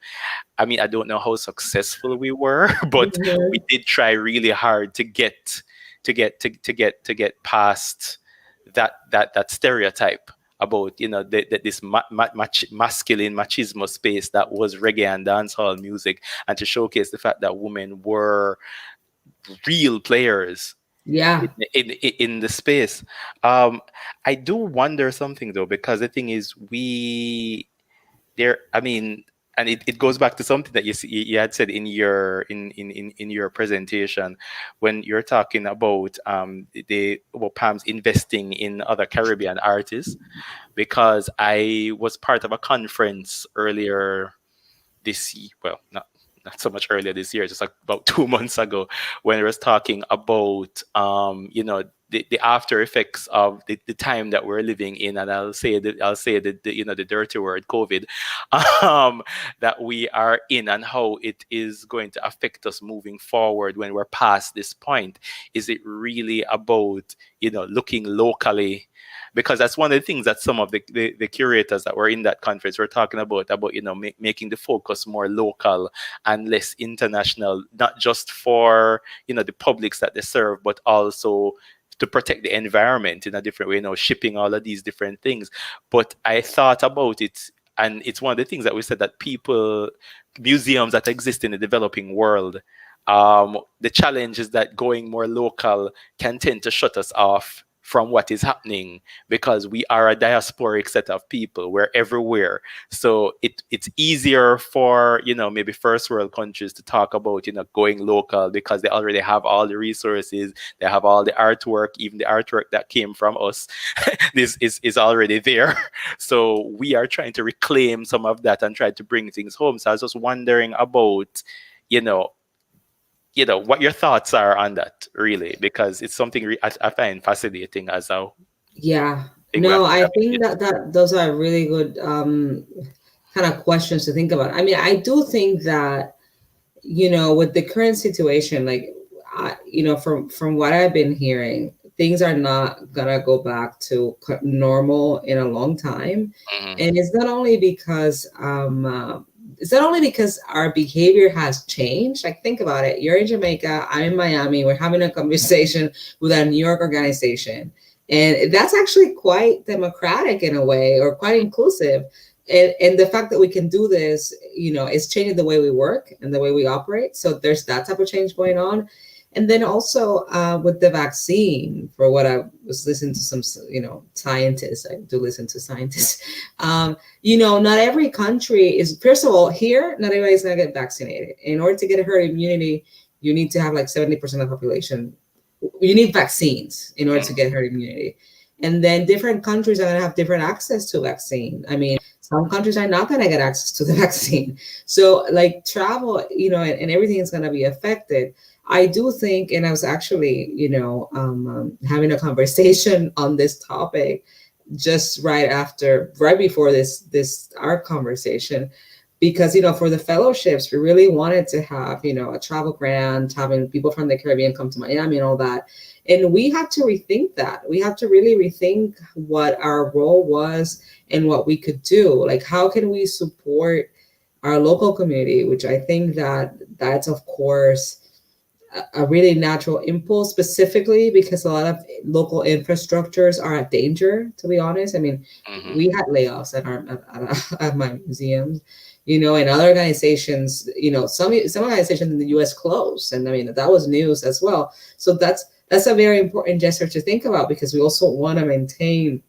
I mean, I don't know how successful we were, but we did try really hard to get past that stereotype about this masculine machismo space that was reggae and dancehall music, and to showcase the fact that women were real players in the space. I do wonder something though, because the thing is, I mean, and it goes back to something that you had said in your presentation, when you're talking about Pam's investing in other Caribbean artists, because I was part of a conference earlier this year, well, not so much earlier this year, just like about 2 months ago, when I was talking about the after effects of the time that we're living in, and I'll say the dirty word COVID, that we are in, and how it is going to affect us moving forward when we're past this point. Is it really about looking locally? Because that's one of the things that some of the curators that were in that conference were talking about making the focus more local and less international, not just for the publics that they serve, but also to protect the environment in a different way, shipping all of these different things. But I thought about it, and it's one of the things that we said, that museums that exist in the developing world, the challenge is that going more local can tend to shut us off from what is happening, because we are a diasporic set of people. We're everywhere. So it's easier for, maybe first world countries to talk about, going local, because they already have all the resources. They have all the artwork, even the artwork that came from us this is already there. So we are trying to reclaim some of that and try to bring things home. So I was just wondering about, what your thoughts are on that, really, because it's something I find fascinating as a Yeah. thing we have No, to I dive think into. that those are really good kind of questions to think about. I mean, I do think that, with the current situation, like, from what I've been hearing, things are not gonna go back to normal in a long time. Mhm. And it's not only because our behavior has changed. Like, think about it. You're in Jamaica, I'm in Miami, we're having a conversation with a New York organization. And that's actually quite democratic in a way, or quite inclusive. And the fact that we can do this, is changing the way we work and the way we operate. So there's that type of change going on. And then also with the vaccine, for what I was listening to some, scientists, I do listen to scientists, not every country is, first of all, here, not everybody's going to get vaccinated. In order to get a herd immunity, you need to have like 70% of the population. You need vaccines in order to get herd immunity. And then different countries are going to have different access to vaccine. I mean, some countries are not going to get access to the vaccine. So like travel, and everything is going to be affected. I do think, and I was actually, having a conversation on this topic just right before our conversation, because, for the fellowships, we really wanted to have, a travel grant, having people from the Caribbean come to Miami and all that. And we had to rethink that. We have to really rethink what our role was and what we could do. Like, how can we support our local community, which I think that's, of course, a really natural impulse, specifically because a lot of local infrastructures are at danger, to be honest. I mean, we had layoffs at my museums, and other organizations, some organizations in the US closed. And I mean, that was news as well. So that's a very important gesture to think about, because we also want to maintain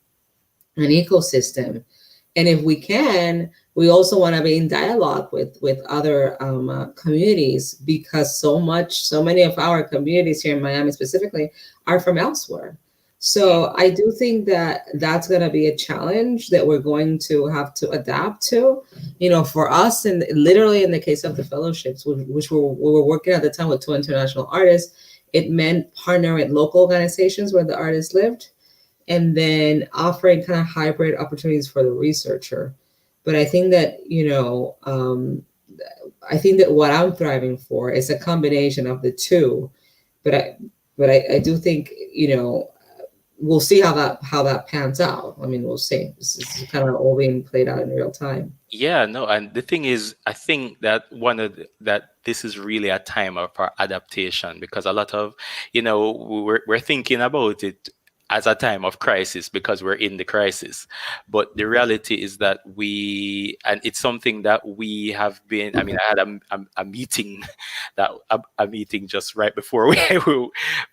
an ecosystem. And if we can, we also want to be in dialogue with other communities, because so many of our communities here in Miami specifically are from elsewhere. So I do think that that's going to be a challenge that we're going to have to adapt to, for us. And literally in the case of the fellowships, which we were working at the time with 2 international artists, it meant partnering with local organizations where the artists lived, and then offering kind of hybrid opportunities for the researcher. But I think that, what I'm thriving for is a combination of the two. But I do think, we'll see how that pans out. I mean, we'll see. This is kind of all being played out in real time. Yeah, no, and the thing is, I think that that this is really a time of our adaptation, because a lot of, we're thinking about it as a time of crisis because we're in the crisis. But the reality is that and it's something that we have been, I mean, I had a meeting a meeting just right before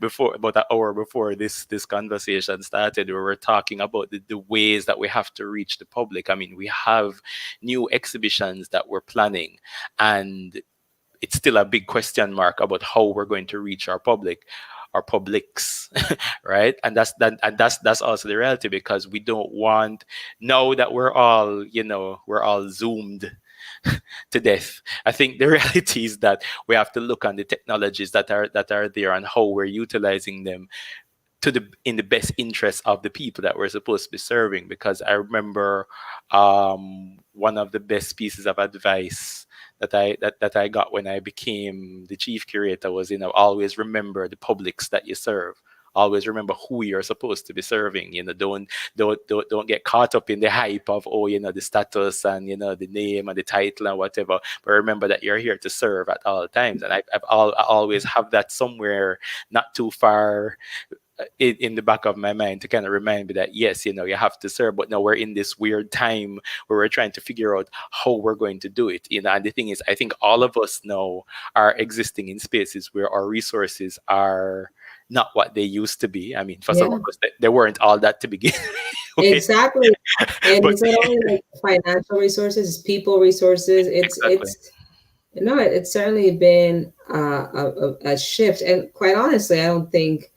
before about an hour before this conversation started, where we're talking about the ways that we have to reach the public. I mean, we have new exhibitions that we're planning, and it's still a big question mark about how we're going to reach our publics, right? And that's also the reality, because we don't want, now that we're all zoomed to death. I think the reality is that we have to look on the technologies that are there and how we're utilizing them in the best interest of the people that we're supposed to be serving. Because I remember one of the best pieces of advice that I got when I became the chief curator was, always remember the publics that you serve. Always remember who you're supposed to be serving. Don't get caught up in the hype of the status and the name and the title and whatever. But remember that you're here to serve at all times. And I always have that somewhere not too far in the back of my mind to kind of remind me that, yes, you have to serve, but now we're in this weird time where we're trying to figure out how we're going to do it. And the thing is, I think all of us now are existing in spaces where our resources are not what they used to be. I mean, for some of us, they weren't all that to begin with. Exactly. And it's not only like financial resources, it's people resources. It's certainly been a shift. And quite honestly, I don't think,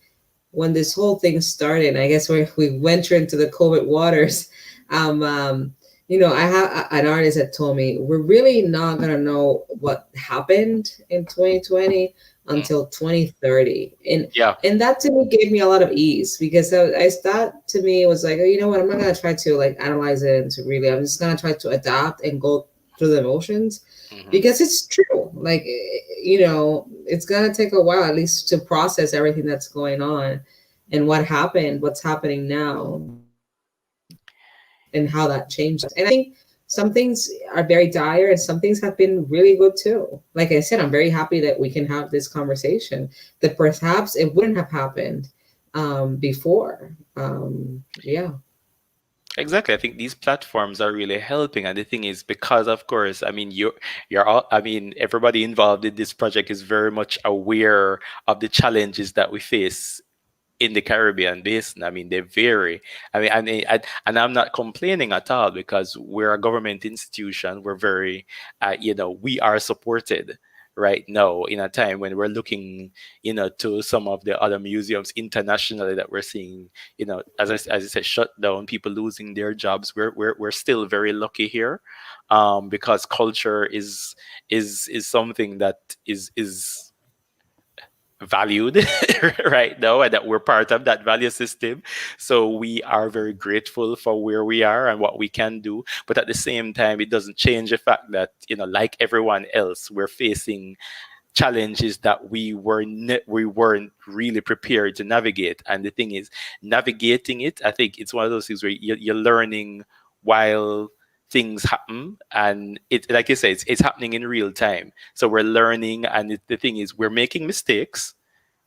when this whole thing started, I guess we ventured into the COVID waters, I have an artist that told me, we're really not going to know what happened in 2020 until 2030. Yeah. And that to me gave me a lot of ease, because that to me was like, oh, you know what, I'm not going to try to like analyze it and to really, I'm just going to try to adapt and go through the emotions, because it's true. Like, you know, it's going to take a while at least to process everything that's going on and what happened, what's happening now, and how that changed. And I think some things are very dire and some things have been really good too. Like I said, I'm very happy that we can have this conversation, that perhaps it wouldn't have happened before. Yeah. Exactly. I think these platforms are really helping. And the thing is, because of course, I mean, you're all, I mean, everybody involved in this project is very much aware of the challenges that we face in the Caribbean basin. I mean, they vary. I mean, and I'm not complaining at all, because we're a government institution. We're very, we are supported right now in a time when we're looking, to some of the other museums internationally that we're seeing, as I said, shut down, people losing their jobs. We're still very lucky here, because culture is something that is valued right now, and that we're part of that value system. So we are very grateful for where we are and what we can do. But at the same time, it doesn't change the fact that, like everyone else, we're facing challenges that we weren't really prepared to navigate. And the thing is, navigating it, I think it's one of those things where you're learning while things happen, and it, like you say, it's happening in real time. So we're learning, and the thing is, we're making mistakes.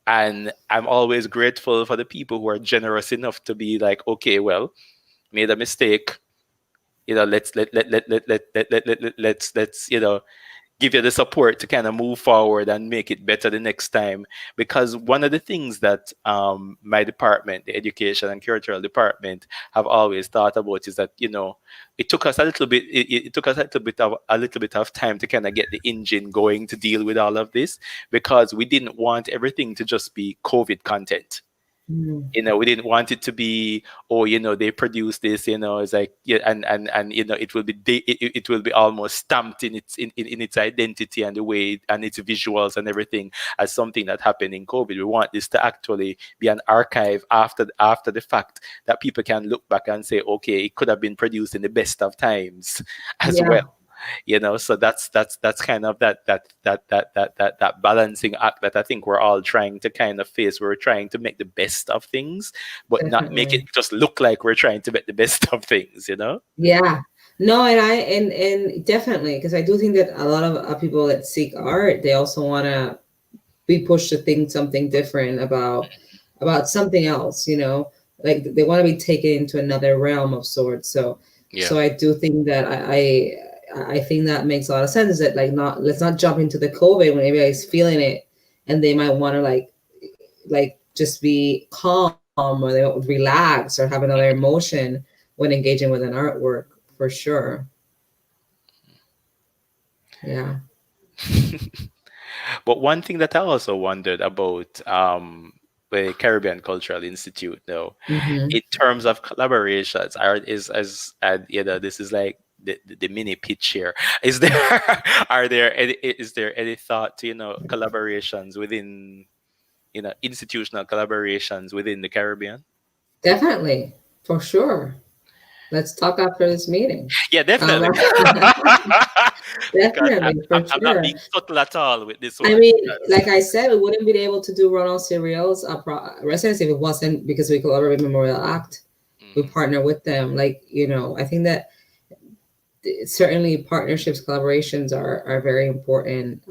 And I'm always grateful for the people who are generous enough to be like, okay, well, made a mistake, let's give you the support to kind of move forward and make it better the next time. Because one of the things that my department, the education and curatorial department, have always thought about is that, it took us a little bit, it took us a little bit of time to kind of get the engine going to deal with all of this, because we didn't want everything to just be COVID content. We didn't want it to be, they produce this, it's like, yeah, and it will be it will be almost stamped in its identity and the way and its visuals and everything as something that happened in COVID. We want this to actually be an archive after the fact, that people can look back and say, okay, it could have been produced in the best of times as Yeah. well. So that's kind of that balancing act that I think we're all trying to kind of face. We're trying to make the best of things, but not make it Definitely. just look like we're trying to make the best of things. Yeah. No, and definitely, because I do think that a lot of people that seek art, they also want to be pushed to think something different about something else, like they want to be taken into another realm of sorts. So Yeah. I do think that I think that makes a lot of sense, that like, let's not jump into the COVID when everybody's feeling it, and they might want to like just be calm, or they don't relax or have another emotion when engaging with an artwork, for sure. Yeah. But one thing that I also wondered about the Caribbean Cultural Institute, though, Hmm. in terms of collaborations, this is like the mini pitch here. Is there is there any thought to collaborations within institutional collaborations within the Caribbean? Definitely, for sure. Let's talk after this meeting. Yeah, Um, definitely. Because definitely, for I'm not sure. being subtle at all with this I one. mean, like I said, we wouldn't be able to do Ronald Serial's residency if it wasn't because we collaborate with Memorial Act. We Mhm. partner with them. Like, I think that certainly partnerships, collaborations are very important,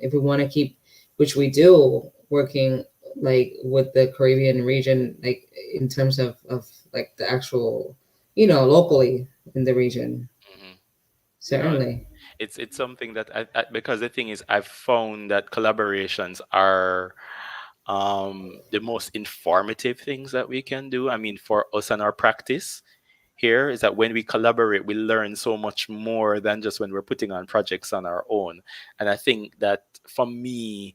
if we want to keep, which we do, working like with the Caribbean region, like in terms of like the actual, locally in the region. Mhm. No, Certainly. it's something that because the thing is, I've found that collaborations are the most informative things that we can do. I mean, for us and our practice here is that when we collaborate, we learn so much more than just when we're putting on projects on our own. And I think that for me,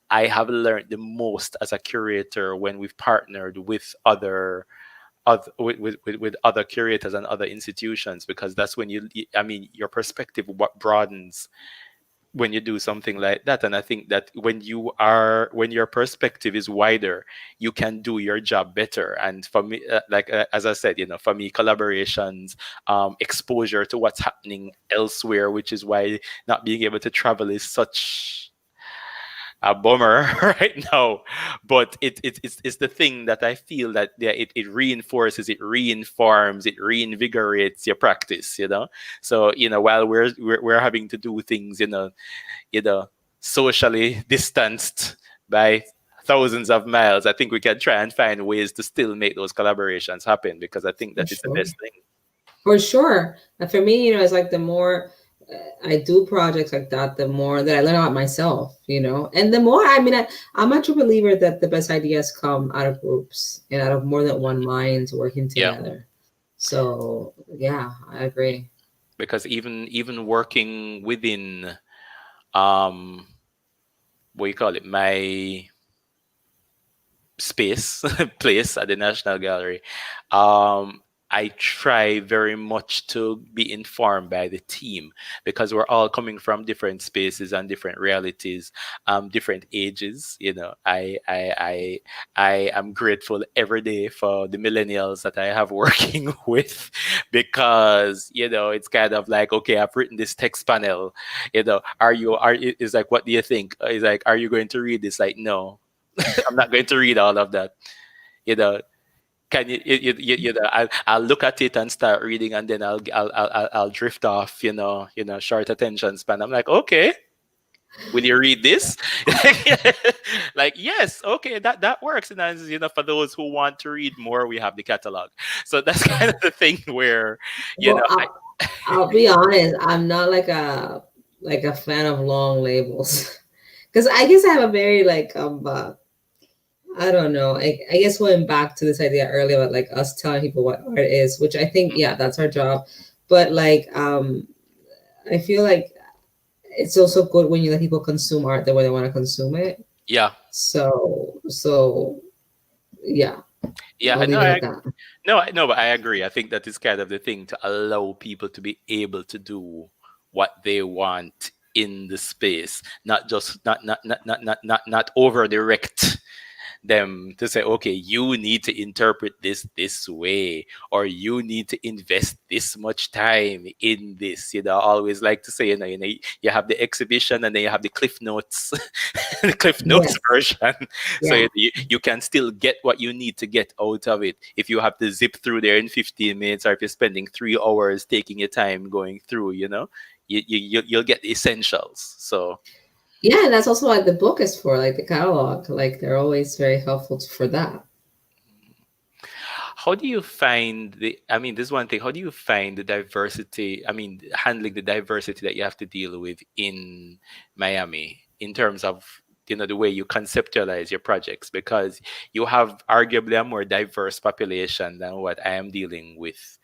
I have learned the most as a curator when we've partnered with with other curators and other institutions, because that's when I mean, your perspective what broadens when you do something like that. And I think that when your perspective is wider, you can do your job better. And for me, as I said, for me, collaborations, exposure to what's happening elsewhere, which is why not being able to travel is such a bummer right now. But it's the thing that I feel that it reinforces, it reinforms, it reinvigorates your practice, So, while we're having to do things, socially distanced by thousands of miles, I think we can try and find ways to still make those collaborations happen, because I think that it's the best thing. For sure. And for me, it's like the more I do projects like that, the more that I learn about myself, and the more, I'm a true believer that the best ideas come out of groups and out of more than one mind working together. Yeah. So yeah, I agree. Because even working within, what you call it, my place at the National Gallery, I try very much to be informed by the team, because we're all coming from different spaces and different realities, different ages. I am grateful every day for the millennials that I have working with, because it's kind of like, okay, I've written this text panel. Is like, what do you think? Is like, are you going to read this? Like, no, I'm not going to read all of that. Can I'll look at it and start reading, and then I'll drift off, short attention span. I'm like, okay, will you read this? Like, yes, okay, that works. And as for those who want to read more, we have the catalog. So that's kind of the thing where, I'll be honest, I'm not like a fan of long labels, because I guess I have a very I don't know. I guess going back to this idea earlier about like us telling people what art is, which I think, yeah, that's our job. But I feel like it's also good when you let people consume art the way they want to consume it. Yeah. So yeah. Yeah. No, but I agree. I think that is kind of the thing, to allow people to be able to do what they want in the space, not just not over direct them to say, okay, you need to interpret this way, or you need to invest this much time in this. Always like to say, you have the exhibition, and then you have the Cliff Notes, the Cliff Notes version. Yeah. So you can still get what you need to get out of it. If you have to zip through there in 15 minutes, or if you're spending 3 hours taking your time going through, you'll get the essentials. So yeah, and that's also what the book is for, like the catalog. Like, they're always very helpful for that. How do you find this is one thing, how do you find the diversity, handling the diversity that you have to deal with in Miami, in terms of, the way you conceptualize your projects? Because you have arguably a more diverse population than what I am dealing with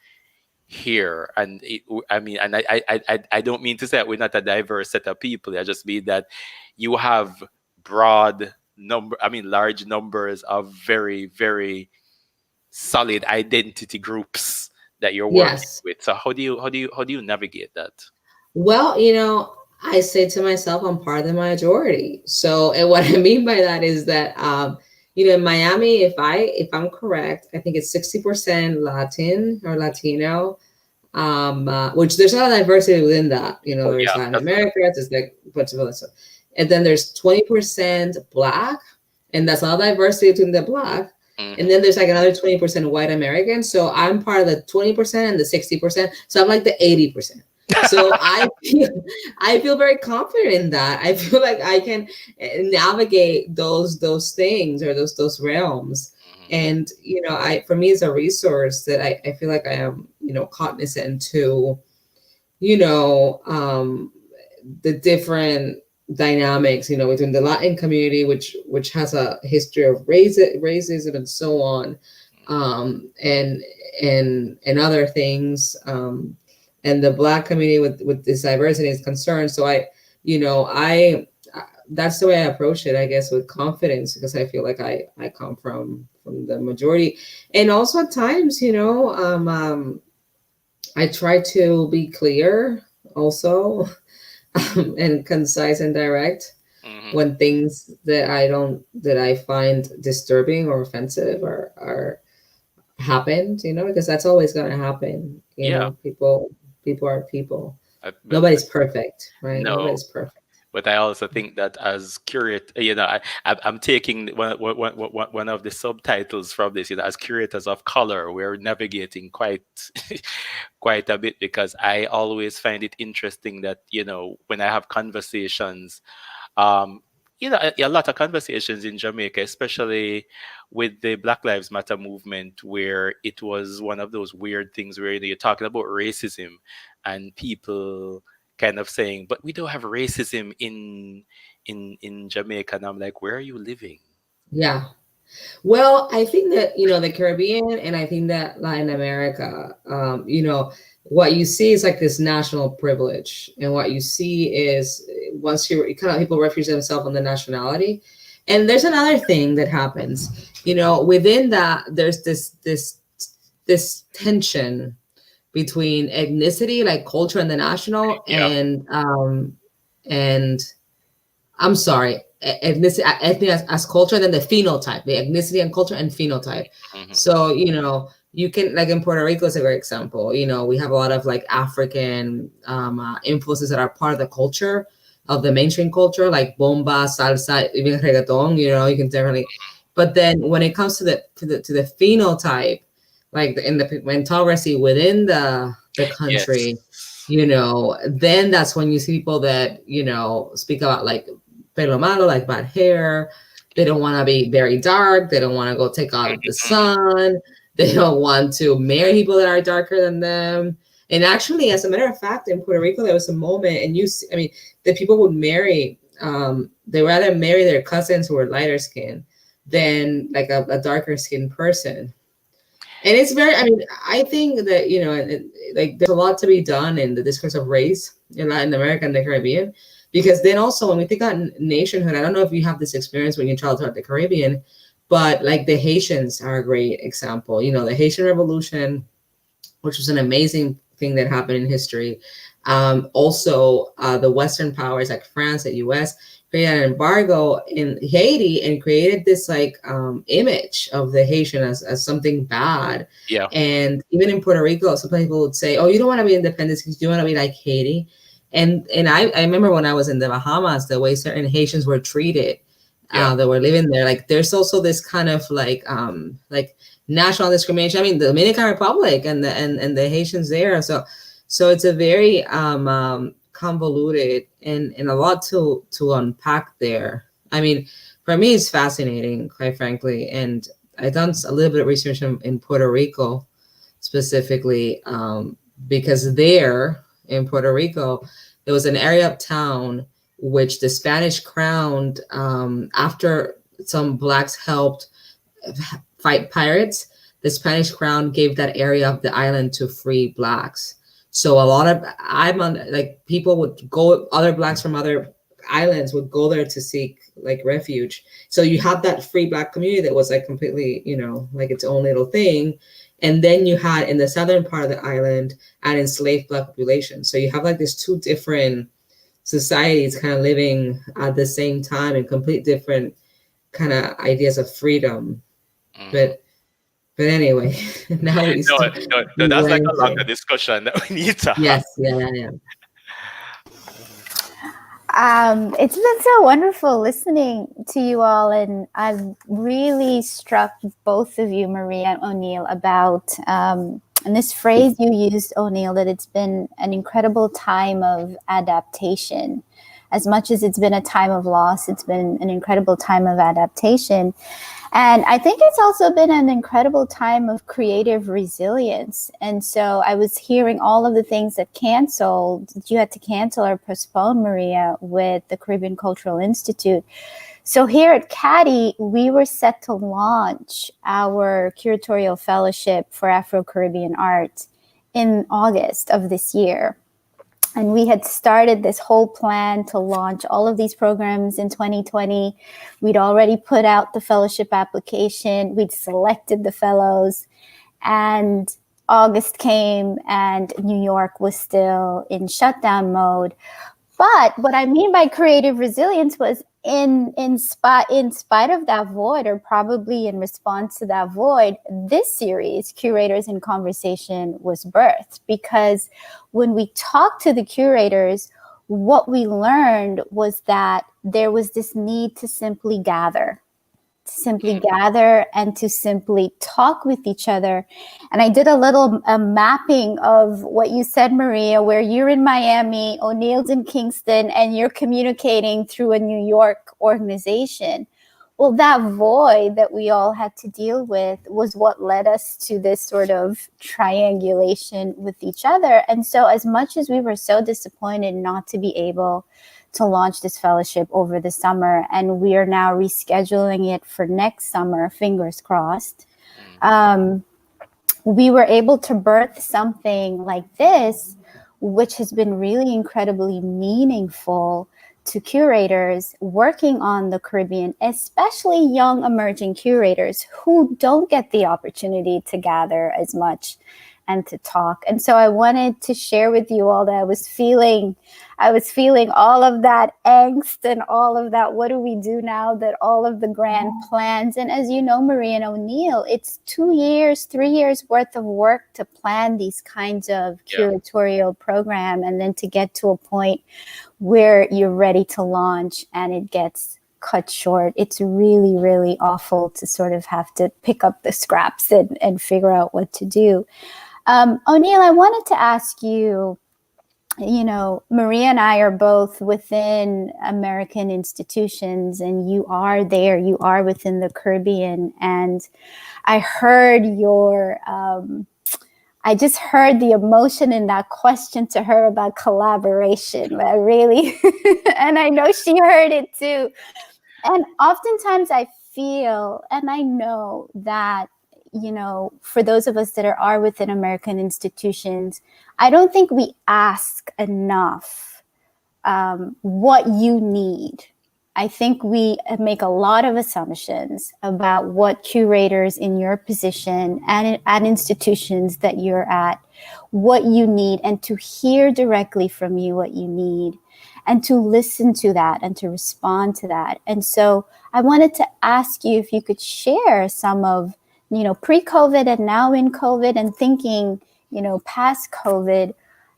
here. And I don't mean to say that we're not a diverse set of people. I just mean that you have large numbers of very, very solid identity groups that you're working with. So how do you navigate that? Well, I say to myself, I'm part of the majority. So, and what I mean by that is that in Miami, if I'm correct, I think it's 60% Latin or Latino, which there's a lot of diversity within that. There's Latin America, there's like a bunch of other stuff. And then there's 20% Black, and that's a lot of diversity between the Black. Mm-hmm. And then there's like another 20% white American. So I'm part of the 20% and the 60%. So I'm like the 80%. So I feel very confident in that. I feel like I can navigate those things, or those realms. And, for me, it's a resource that I feel like I am, cognizant to, the different dynamics, between the Latin community, which has a history of racism and so on, and other things, and the Black community with this diversity is concerned. So that's the way I approach it, I guess, with confidence, because I feel like I come from the majority. And also at times, I try to be clear also, and concise and direct when things that I find disturbing or offensive are happened, because that's always going to happen. People are people. Nobody's perfect, right? No. Nobody's perfect. But I also think that as curator, I'm taking one of the subtitles from this. As curators of color, we're navigating quite quite a bit, because I always find it interesting that when I have conversations, a lot of conversations in Jamaica, especially with the Black Lives Matter movement, where it was one of those weird things where you're talking about racism and people kind of saying, but we don't have racism in Jamaica. And I'm like, where are you living? Yeah. Well, I think that, the Caribbean, and I think that Latin America, what you see is like this national privilege. And what you see is once you kind of people refuge themselves on the nationality. And there's another thing that happens, within that, there's this tension between ethnicity, like culture and the national, and I'm sorry, ethnicity as culture, and then the phenotype, the ethnicity and culture and phenotype. So, you can, like in Puerto Rico is a great example. We have a lot of like African influences that are part of the culture, of the mainstream culture, like bomba, salsa, even reggaeton, you can definitely. But then when it comes to the phenotype, like in the meritocracy within the country, then that's when you see people that, speak about like pelo malo, like bad hair. They don't want to be very dark. They don't want to go take out the sun. They don't want to marry people that are darker than them. And actually, as a matter of fact, in Puerto Rico, there was a moment, and the people would marry, they rather marry their cousins who were lighter skinned than like a darker skinned person. And it's very, I think that, like there's a lot to be done in the discourse of race in Latin America and the Caribbean, because then also when we think about nationhood, I don't know if you have this experience when you travel throughout the Caribbean, but like the Haitians are a great example. The Haitian Revolution, which was an amazing thing that happened in history. Also, the Western powers like France and US created an embargo in Haiti and created this like image of the Haitian as something bad. Yeah. And even in Puerto Rico, some people would say, oh, you don't want to be independent because you want to be like Haiti. And I remember when I was in the Bahamas, the way certain Haitians were treated, that were living there. Like there's also this kind of like national discrimination. The Dominican Republic and the Haitians there. So it's a very convoluted and a lot to unpack there. For me, it's fascinating, quite frankly. And I've done a little bit of research in Puerto Rico specifically, because there in Puerto Rico, there was an area of town which the Spanish crowned after some Blacks helped fight pirates. The Spanish crown gave that area of the island to free Blacks. So a lot of people would go, other Blacks from other islands would go there to seek like refuge. So you have that free Black community that was like completely, like its own little thing. And then you had in the southern part of the island an enslaved Black population. So you have like these two different societies kind of living at the same time in complete different kind of ideas of freedom. But anyway, now we no, that's like a longer discussion that we need to have. Yes, yeah. It's been so wonderful listening to you all, and I'm really struck both of you, Maria and O'Neill, about and this phrase you used, O'Neill, that it's been an incredible time of adaptation. As much as it's been a time of loss, it's been an incredible time of adaptation. And I think it's also been an incredible time of creative resilience. And so I was hearing all of the things that you had to cancel or postpone, Maria, with the Caribbean Cultural Institute. So here at CCCADI, we were set to launch our curatorial fellowship for Afro-Caribbean art in August of this year. And we had started this whole plan to launch all of these programs in 2020. We'd already put out the fellowship application. We'd selected the fellows. And August came and New York was still in shutdown mode. But what I mean by creative resilience was in spite of that void, or probably in response to that void, this series, Curators in Conversation, was birthed. Because when we talked to the curators, what we learned was that there was this need to simply gather and to simply talk with each other. And I did a little mapping of what you said, Maria, where you're in Miami, O'Neill's in Kingston, and you're communicating through a New York organization. Well, that void that we all had to deal with was what led us to this sort of triangulation with each other. And so as much as we were so disappointed not to be able to launch this fellowship over the summer, and we are now rescheduling it for next summer, fingers crossed, we were able to birth something like this, which has been really incredibly meaningful to curators working on the Caribbean, especially young emerging curators who don't get the opportunity to gather as much and to talk. And so I wanted to share with you all that I was feeling all of that angst and all of that, what do we do now, that all of the grand plans. And as you know, Maria and O'Neill, it's 2 years, 3 years worth of work to plan these kinds of curatorial program, and then to get to a point where you're ready to launch and it gets cut short. It's really, really awful to sort of have to pick up the scraps and figure out what to do. O'Neill, I wanted to ask you, Maria and I are both within American institutions, and you are there, you are within the Caribbean. And I heard I just heard the emotion in that question to her about collaboration. I really, and I know she heard it too. And oftentimes I feel, and I know that, for those of us that are within American institutions, I don't think we ask enough what you need. I think we make a lot of assumptions about what curators in your position and at institutions that you're at, what you need, and to hear directly from you what you need, and to listen to that and to respond to that. And so I wanted to ask you if you could share some of, pre-COVID and now in COVID, and thinking, past COVID,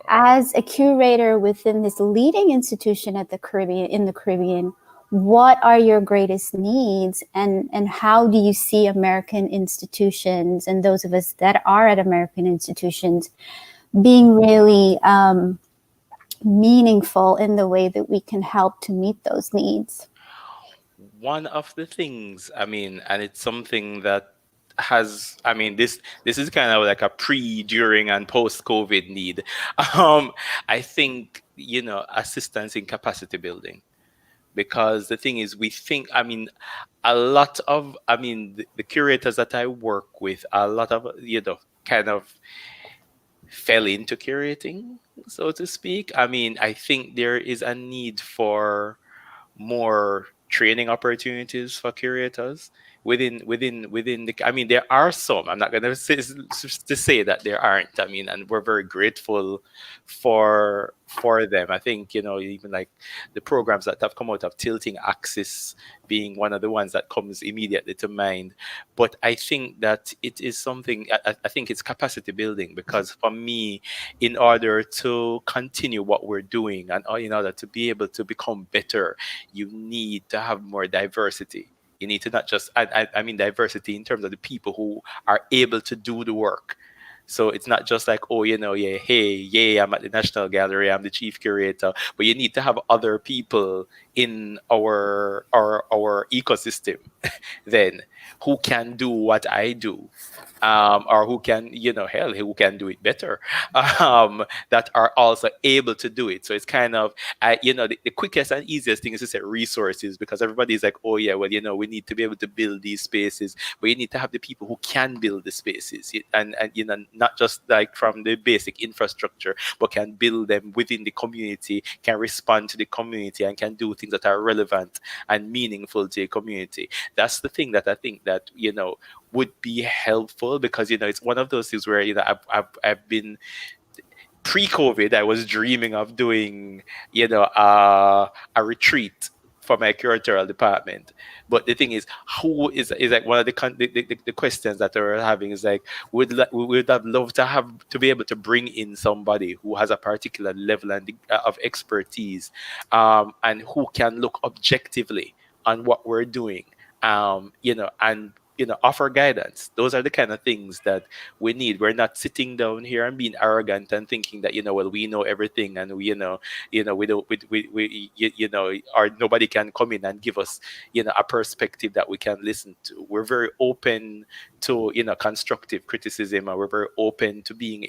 as a curator within this leading institution in the Caribbean, what are your greatest needs, and how do you see American institutions and those of us that are at American institutions being really meaningful in the way that we can help to meet those needs? One of the things, and it's something that has, this is kind of like a pre, during, and post-COVID need. I think, assistance in capacity building. Because the thing is, we think, a lot of, the curators that I work with, a lot of, kind of fell into curating, so to speak. I think there is a need for more training opportunities for curators within the, there are some, I'm not going to say that there aren't, and we're very grateful for them. I think, even like the programs that have come out of tilting axis being one of the ones that comes immediately to mind. But I think that it is something, I think it's capacity building, because for me, in order to continue what we're doing and in order to be able to become better, you need to have more diversity. You need to not just, I mean diversity in terms of the people who are able to do the work. So it's not just like, I'm at the National Gallery, I'm the chief curator, but you need to have other people in our ecosystem then who can do what I do, or who can, who can do it better, that are also able to do it. So it's kind of, the quickest and easiest thing is to say resources, because everybody's like, we need to be able to build these spaces, but you need to have the people who can build the spaces, and not just like from the basic infrastructure, but can build them within the community, can respond to the community, and can do things that are relevant and meaningful to the community. That's the thing that I think that, would be helpful, because, it's one of those things where, I've been, pre-COVID, I was dreaming of doing, a retreat for my curatorial department. But the thing is, who is like one of the questions that we're having is like, we would have loved to be able to bring in somebody who has a particular level of expertise, and who can look objectively on what we're doing, and offer guidance. Those are the kind of things that we need. We're not sitting down here and being arrogant and thinking that, well, we know everything, and we don't, or nobody can come in and give us, a perspective that we can listen to. We're very open to, constructive criticism, and we're very open to being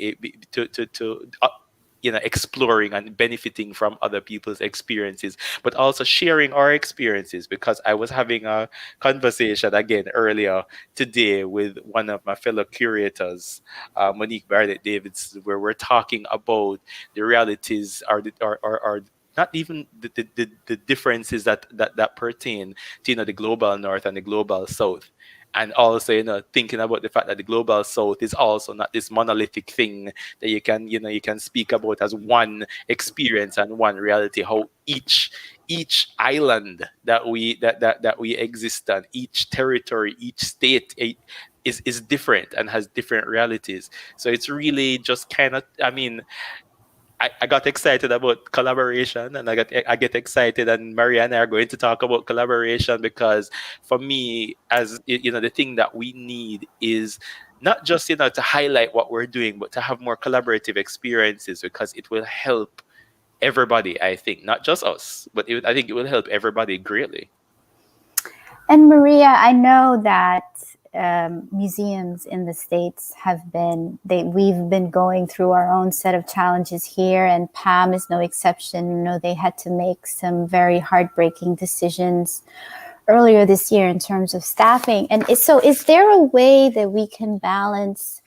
exploring and benefiting from other people's experiences, but also sharing our experiences. Because I was having a conversation again earlier today with one of my fellow curators, Monique Barnett Davidson, where we're talking about the realities, or not even the differences that pertain to the global north and the global south. And also, thinking about the fact that the global south is also not this monolithic thing that you can speak about as one experience and one reality. How each island that we exist on, each territory, each state is different and has different realities. So it's really just kind of, I got excited about collaboration, and I get excited, and Maria and I are going to talk about collaboration, because for me, as the thing that we need is not just to highlight what we're doing, but to have more collaborative experiences, because it will help everybody. I think not just us, but I think it will help everybody greatly. And Maria, I know that museums in the States we've been going through our own set of challenges here, and PAM is no exception. They had to make some very heartbreaking decisions earlier this year in terms of staffing. And so is there a way that we can balance,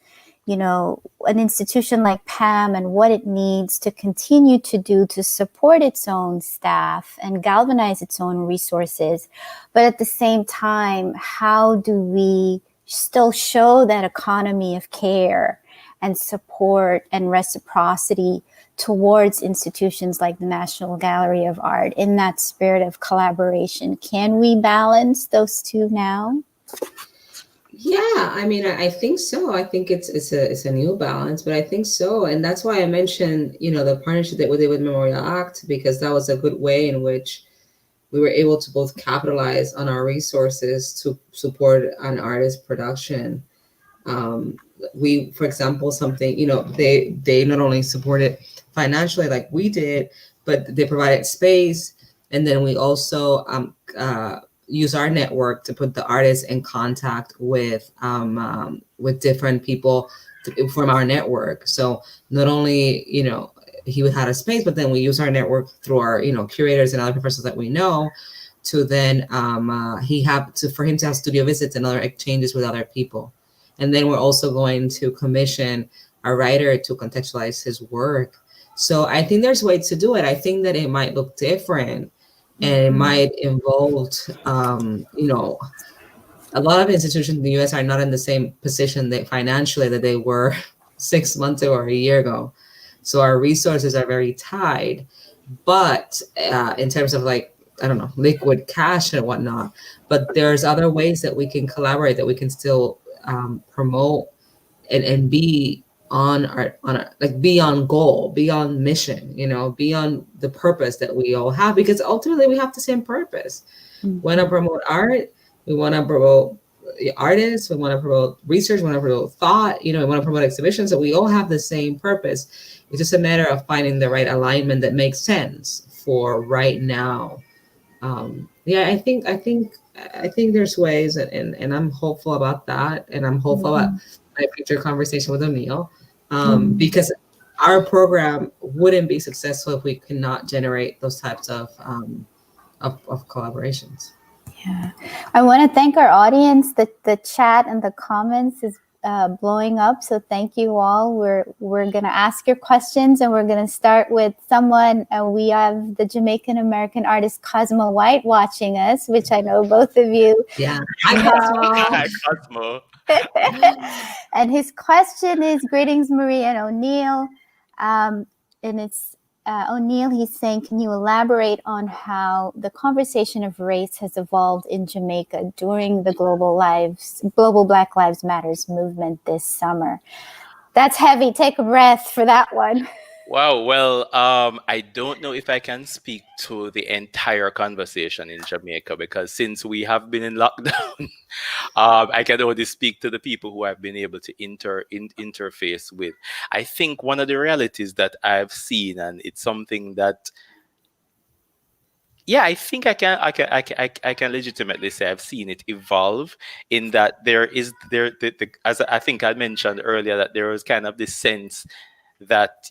an institution like PAM and what it needs to continue to do to support its own staff and galvanize its own resources, but at the same time, how do we still show that economy of care and support and reciprocity towards institutions like the National Gallery of Art in that spirit of collaboration? Can we balance those two now? Yeah, I think so. I think it's a new balance, but I think so. And that's why I mentioned, the partnership that we did with Memorial Act, because that was a good way in which we were able to both capitalize on our resources to support an artist production. We, for example, something, they not only supported financially like we did, but they provided space. And then we also use our network to put the artists in contact with different people from our network. So not only, he would have a space, but then we use our network through our, curators and other professors that we know to then for him to have studio visits and other exchanges with other people. And then we're also going to commission a writer to contextualize his work. So I think there's ways to do it. I think that it might look different, and it might involve, a lot of institutions in the U.S. are not in the same position financially that they were 6 months ago or a year ago. So our resources are very tied. But in terms of liquid cash and whatnot, but there's other ways that we can collaborate, that we can still promote and be be on goal, be on mission, be on the purpose that we all have, because ultimately we have the same purpose. We want to promote art, we want to promote artists, we want to promote research, we want to promote thought, we want to promote exhibitions. So we all have the same purpose. It's just a matter of finding the right alignment that makes sense for right now. I think there's ways, and I'm hopeful about that, and I'm hopeful about my future conversation with O'Neill, because our program wouldn't be successful if we could not generate those types of collaborations. Yeah, I want to thank our audience. The chat and the comments is blowing up, so thank you all. We're gonna ask your questions, and we're gonna start with someone. We have the Jamaican American artist Cosmo White watching us, which I know both of you. Yeah, Hi, Cosmo. And his question is, greetings, Maria and O'Neill. And it's O'Neill, he's saying, can you elaborate on how the conversation of race has evolved in Jamaica during the global Black Lives Matters movement this summer? That's heavy. Take a breath for that one. Wow. Well, I don't know if I can speak to the entire conversation in Jamaica because since we have been in lockdown, I can only speak to the people who I've been able to interface with. I think one of the realities that I've seen, and it's something that, yeah, I think I can legitimately say I've seen it evolve in that as I think I mentioned earlier, that there was kind of this sense that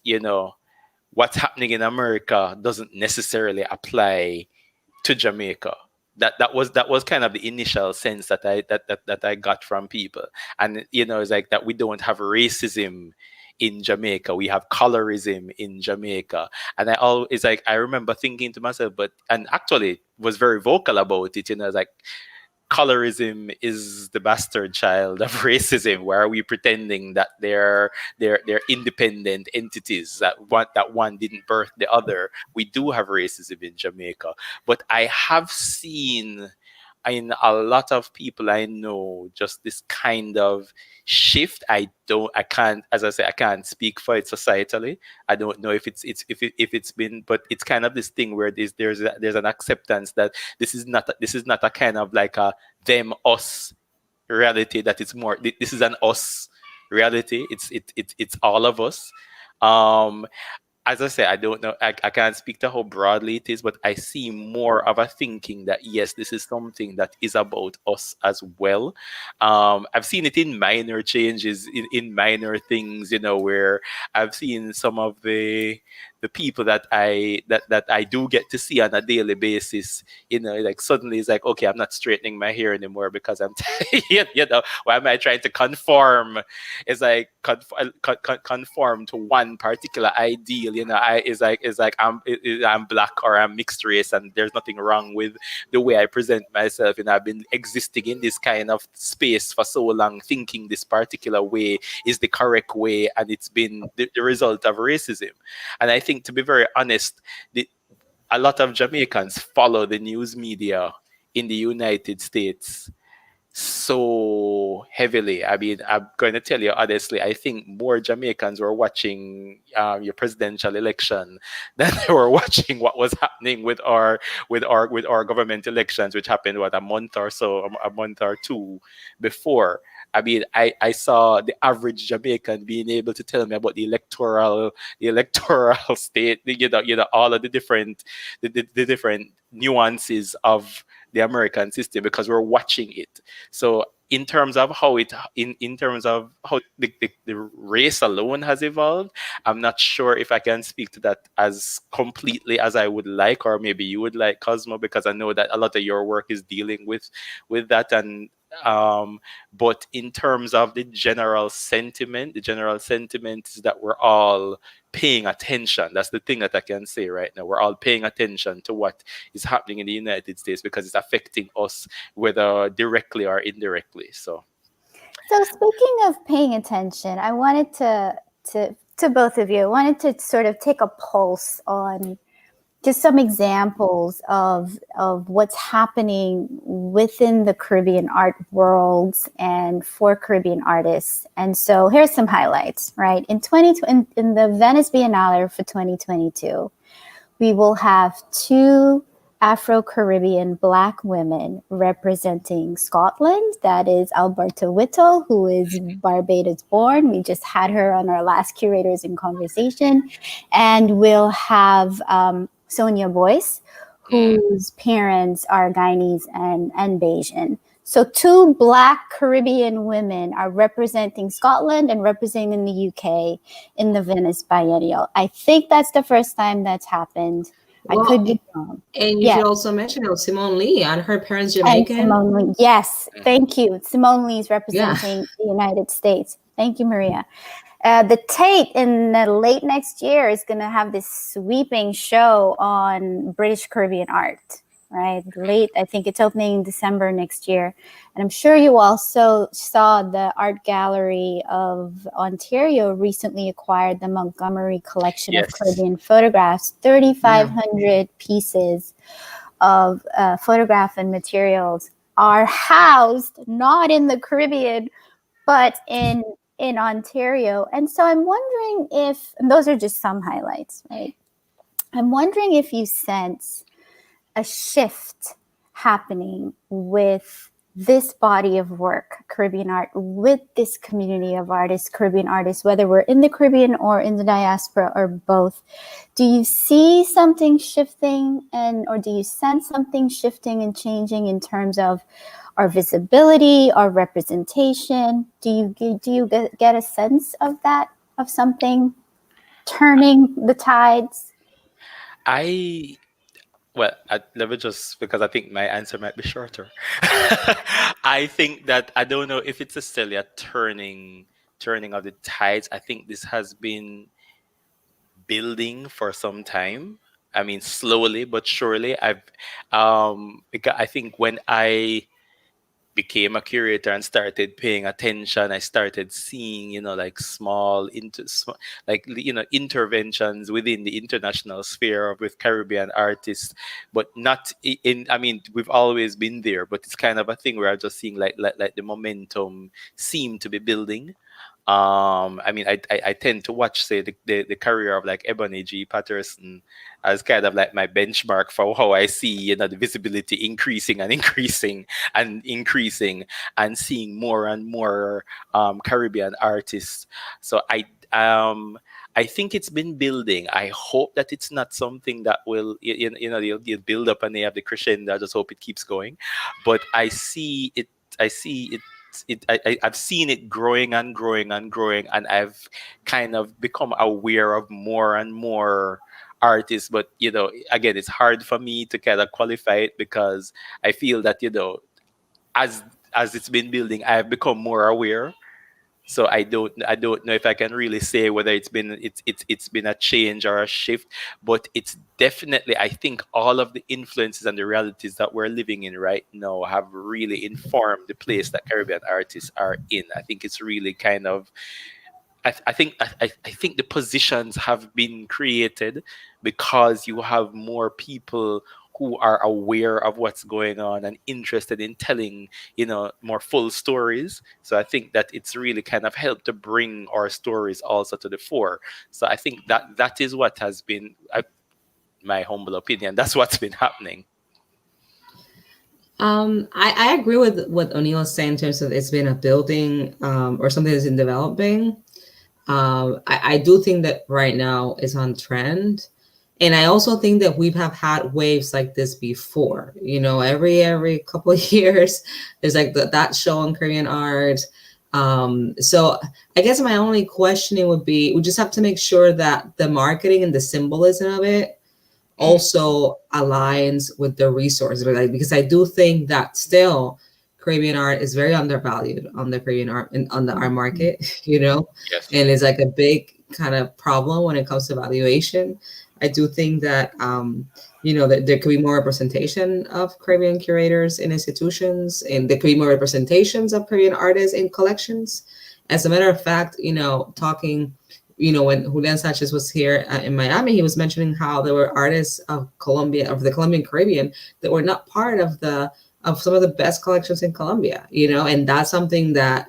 what's happening in America doesn't necessarily apply to Jamaica. That was kind of the initial sense that I got from people, and it's like that we don't have racism in Jamaica, we have colorism in Jamaica, and I remember thinking to myself, and actually was very vocal about it. It's like colorism is the bastard child of racism. Why are we pretending that they're independent entities, that one didn't birth the other? We do have racism in Jamaica, but I have seen in a lot of people I know just this kind of shift. I can't, as I say, I can't speak for it societally. I don't know if it's been, but it's kind of this thing where there's an acceptance that this is not a kind of like a them us reality, that it's more, this is an us reality. It's all of us. As I say, I don't know. I can't speak to how broadly it is, but I see more of a thinking that yes, this is something that is about us as well. I've seen it in minor changes, in minor things, where I've seen some of the people that I do get to see on a daily basis, like suddenly it's like, okay, I'm not straightening my hair anymore because I'm why am I trying to conform? It's like conform to one particular ideal. It's like I'm black or I'm mixed race, and there's nothing wrong with the way I present myself. And I've been existing in this kind of space for so long, thinking this particular way is the correct way, and it's been the result of racism. And I think, to be very honest, a lot of Jamaicans follow the news media in the United States so heavily. I mean, I'm going to tell you honestly, I think more Jamaicans were watching your presidential election than they were watching what was happening with our government elections, which happened a month or two before. I mean, I saw the average Jamaican being able to tell me about the electoral state, all of the different nuances of the American system, because we're watching it. So in terms of how the race alone has evolved, I'm not sure if I can speak to that as completely as I would like, or maybe you would like, Cosmo, because I know that a lot of your work is dealing with that. And but in terms of the general sentiment is that we're all paying attention. That's the thing that I can say right now. We're all paying attention to what is happening in the United States because it's affecting us, whether directly or indirectly. So speaking of paying attention, I wanted to both of you, I wanted to sort of take a pulse on just some examples of what's happening within the Caribbean art worlds and for Caribbean artists. And so here's some highlights, right? In the Venice Biennale for 2022, we will have 2 Afro-Caribbean Black women representing Scotland. That is Alberta Whittle, who is Barbados born. We just had her on our last Curators in Conversation. And we'll have Sonia Boyce, whose parents are Guyanese and Bayesian. So 2 Black Caribbean women are representing Scotland and representing the UK in the Venice Biennial. I think that's the first time that's happened. Well, I could be wrong. And you should also mention Simone Lee, and her parents Jamaican. And Simone Lee. Yes, thank you. Simone Lee is representing the United States. Thank you, Maria. The Tate in the late next year is going to have this sweeping show on British Caribbean art. right? Late, I think it's opening December next year. And I'm sure you also saw the Art Gallery of Ontario recently acquired the Montgomery Collection of Yes. Caribbean photographs, 3,500 pieces of photograph and materials are housed not in the Caribbean, but in Ontario. And so I'm wondering if, and those are just some highlights, right? I'm wondering if you sense a shift happening with this body of work, Caribbean art, with this community of artists, Caribbean artists, whether we're in the Caribbean or in the diaspora or both. Do you see something shifting, or do you sense something shifting and changing in terms of our visibility, our representation? Do you get a sense of that, of something turning the tides? Well, let me just, because I think my answer might be shorter. I think that, I don't know if it's necessarily a turning of the tides. I think this has been building for some time. I mean, slowly but surely. Because I think when I became a curator and started paying attention, I started seeing, like interventions within the international sphere with Caribbean artists, but not I mean, we've always been there, but it's kind of a thing where I'm just seeing like the momentum seem to be building. I mean, I tend to watch, say, the career of like Ebony G. Patterson as kind of like my benchmark for how I see, the visibility increasing and increasing and increasing, and seeing more and more Caribbean artists. So I think it's been building. I hope that it's not something that will, you'll build up and they have the crescendo. I just hope it keeps going. But I see it. I've seen it growing and growing and growing, and I've kind of become aware of more and more artists. But again, it's hard for me to kind of qualify it, because I feel that as it's been building, I've become more aware. So I don't know if I can really say whether it's been a change or a shift, but it's definitely, I think all of the influences and the realities that we're living in right now have really informed the place that Caribbean artists are in. I think it's really kind of, I think the positions have been created because you have more people who are aware of what's going on and interested in telling, more full stories. So I think that it's really kind of helped to bring our stories also to the fore. So I think that is what has been, my humble opinion, that's what's been happening. I agree with what O'Neill is saying in terms of it's been a building or something that's in developing. I do think that right now it's on trend. And I also think that we have had waves like this before. Every couple of years, there's like that show on Caribbean art. So I guess my only questioning would be, we just have to make sure that the marketing and the symbolism of it also aligns with the resources. Because I do think that still Caribbean art is very undervalued on the Caribbean art and on the art market, Yes. And it's like a big kind of problem when it comes to valuation. I do think that, that there could be more representation of Caribbean curators in institutions, and there could be more representations of Caribbean artists in collections. As a matter of fact, talking, when Julian Sanchez was here in Miami, he was mentioning how there were artists of Colombia, of the Colombian Caribbean, that were not part of some of the best collections in Colombia, and that's something that,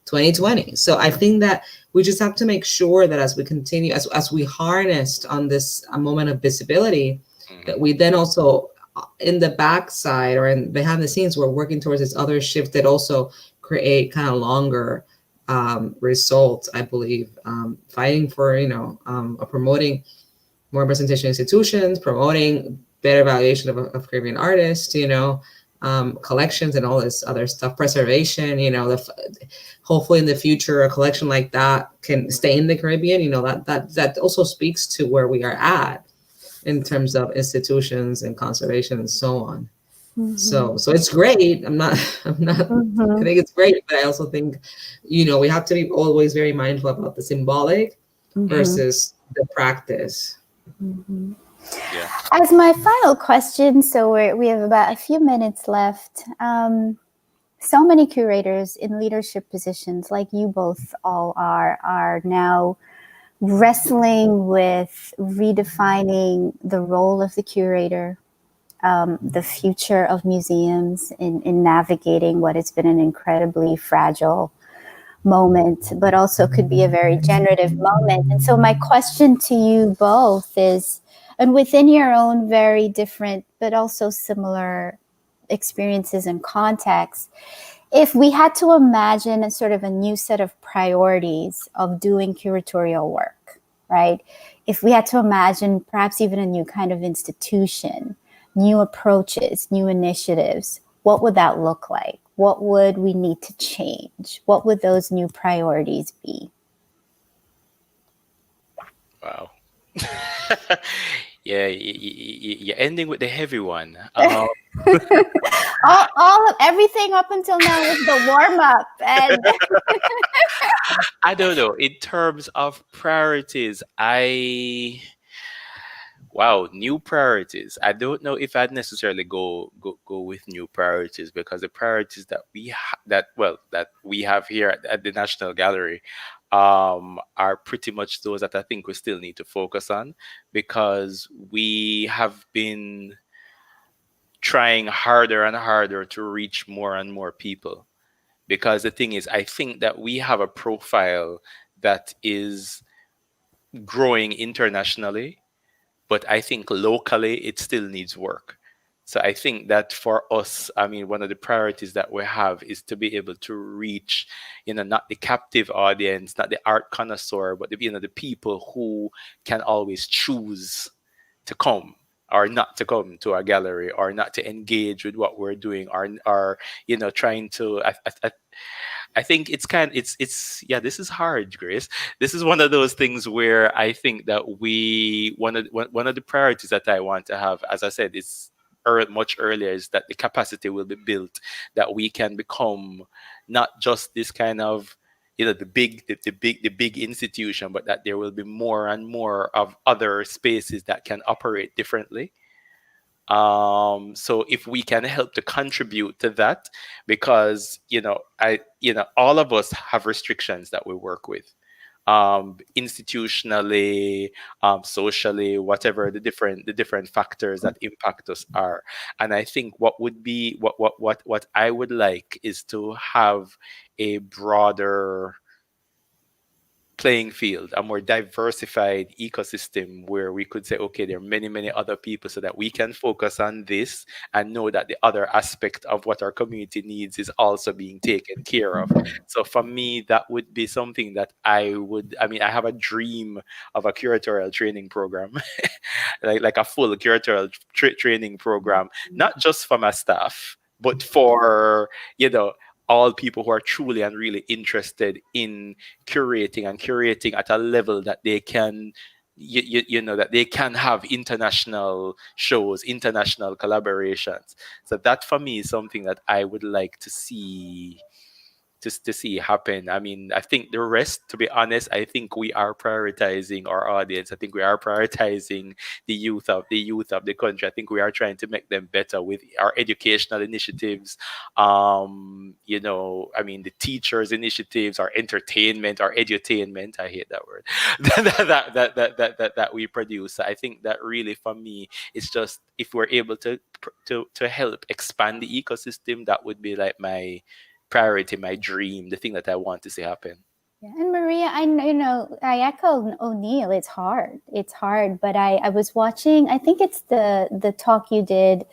2020. So I think that we just have to make sure that as we continue, as we harnessed on this moment of visibility, that we then also in the backside or behind the scenes, we're working towards this other shift that also create kind of longer results, I believe, fighting for, promoting more representation institutions, promoting better valuation of Caribbean artists, collections and all this other stuff, preservation, hopefully in the future, a collection like that can stay in the Caribbean, that also speaks to where we are at in terms of institutions and conservation and so on. Mm-hmm. So it's great. I'm not, mm-hmm. I think it's great, but I also think, we have to be always very mindful about the symbolic mm-hmm. versus the practice. Mm-hmm. Yeah. As my final question, so we have about a few minutes left. So many curators in leadership positions, like you both all are now wrestling with redefining the role of the curator, the future of museums in navigating what has been an incredibly fragile moment, but also could be a very generative moment. And so my question to you both is, and within your own very different, but also similar experiences and contexts, if we had to imagine a sort of a new set of priorities of doing curatorial work, right? If we had to imagine perhaps even a new kind of institution, new approaches, new initiatives, what would that look like? What would we need to change? What would those new priorities be? Wow. Yeah, you're ending with the heavy one. all of everything up until now was the warm up, and I don't know. In terms of priorities, new priorities. I don't know if I'd necessarily go with new priorities, because the priorities that we have here at the National Gallery are pretty much those that I think we still need to focus on, because we have been trying harder and harder to reach more and more people. Because the thing is, I think that we have a profile that is growing internationally, but I think locally it still needs work. So I think that for us, I mean, one of the priorities that we have is to be able to reach, not the captive audience, not the art connoisseur, but the people who can always choose to come or not to come to our gallery, or not to engage with what we're doing, or trying to. I think it's this is hard, Grace. This is one of those things where I think that one of the priorities that I want to have, as I said, is much earlier, is that the capacity will be built, that we can become not just this kind of the big institution, but that there will be more and more of other spaces that can operate differently. So if we can help to contribute to that, because all of us have restrictions that we work with, institutionally, socially, whatever the different factors that impact us are. And I think what I would like is to have a broader playing field, a more diversified ecosystem, where we could say, okay, there are many other people, so that we can focus on this and know that the other aspect of what our community needs is also being taken care of. So for me, that would be something that I have a dream of a curatorial training program, like a full curatorial training program, not just for my staff, but for all people who are truly and really interested in curating at a level that they can, that they can have international shows, international collaborations. So that for me is something that I would like to see happen. I mean, I think the rest, to be honest, I think we are prioritizing our audience. I think we are prioritizing the youth of the country. I think we are trying to make them better with our educational initiatives. The teachers' initiatives, our entertainment, our edutainment. I hate that word. that we produce. I think that really, for me, it's just, if we're able to help expand the ecosystem, that would be like my priority, my dream, the thing that I want to see happen. Yeah. And Maria, I echo O'Neill. It's hard, but I was watching, I think it's the talk you did.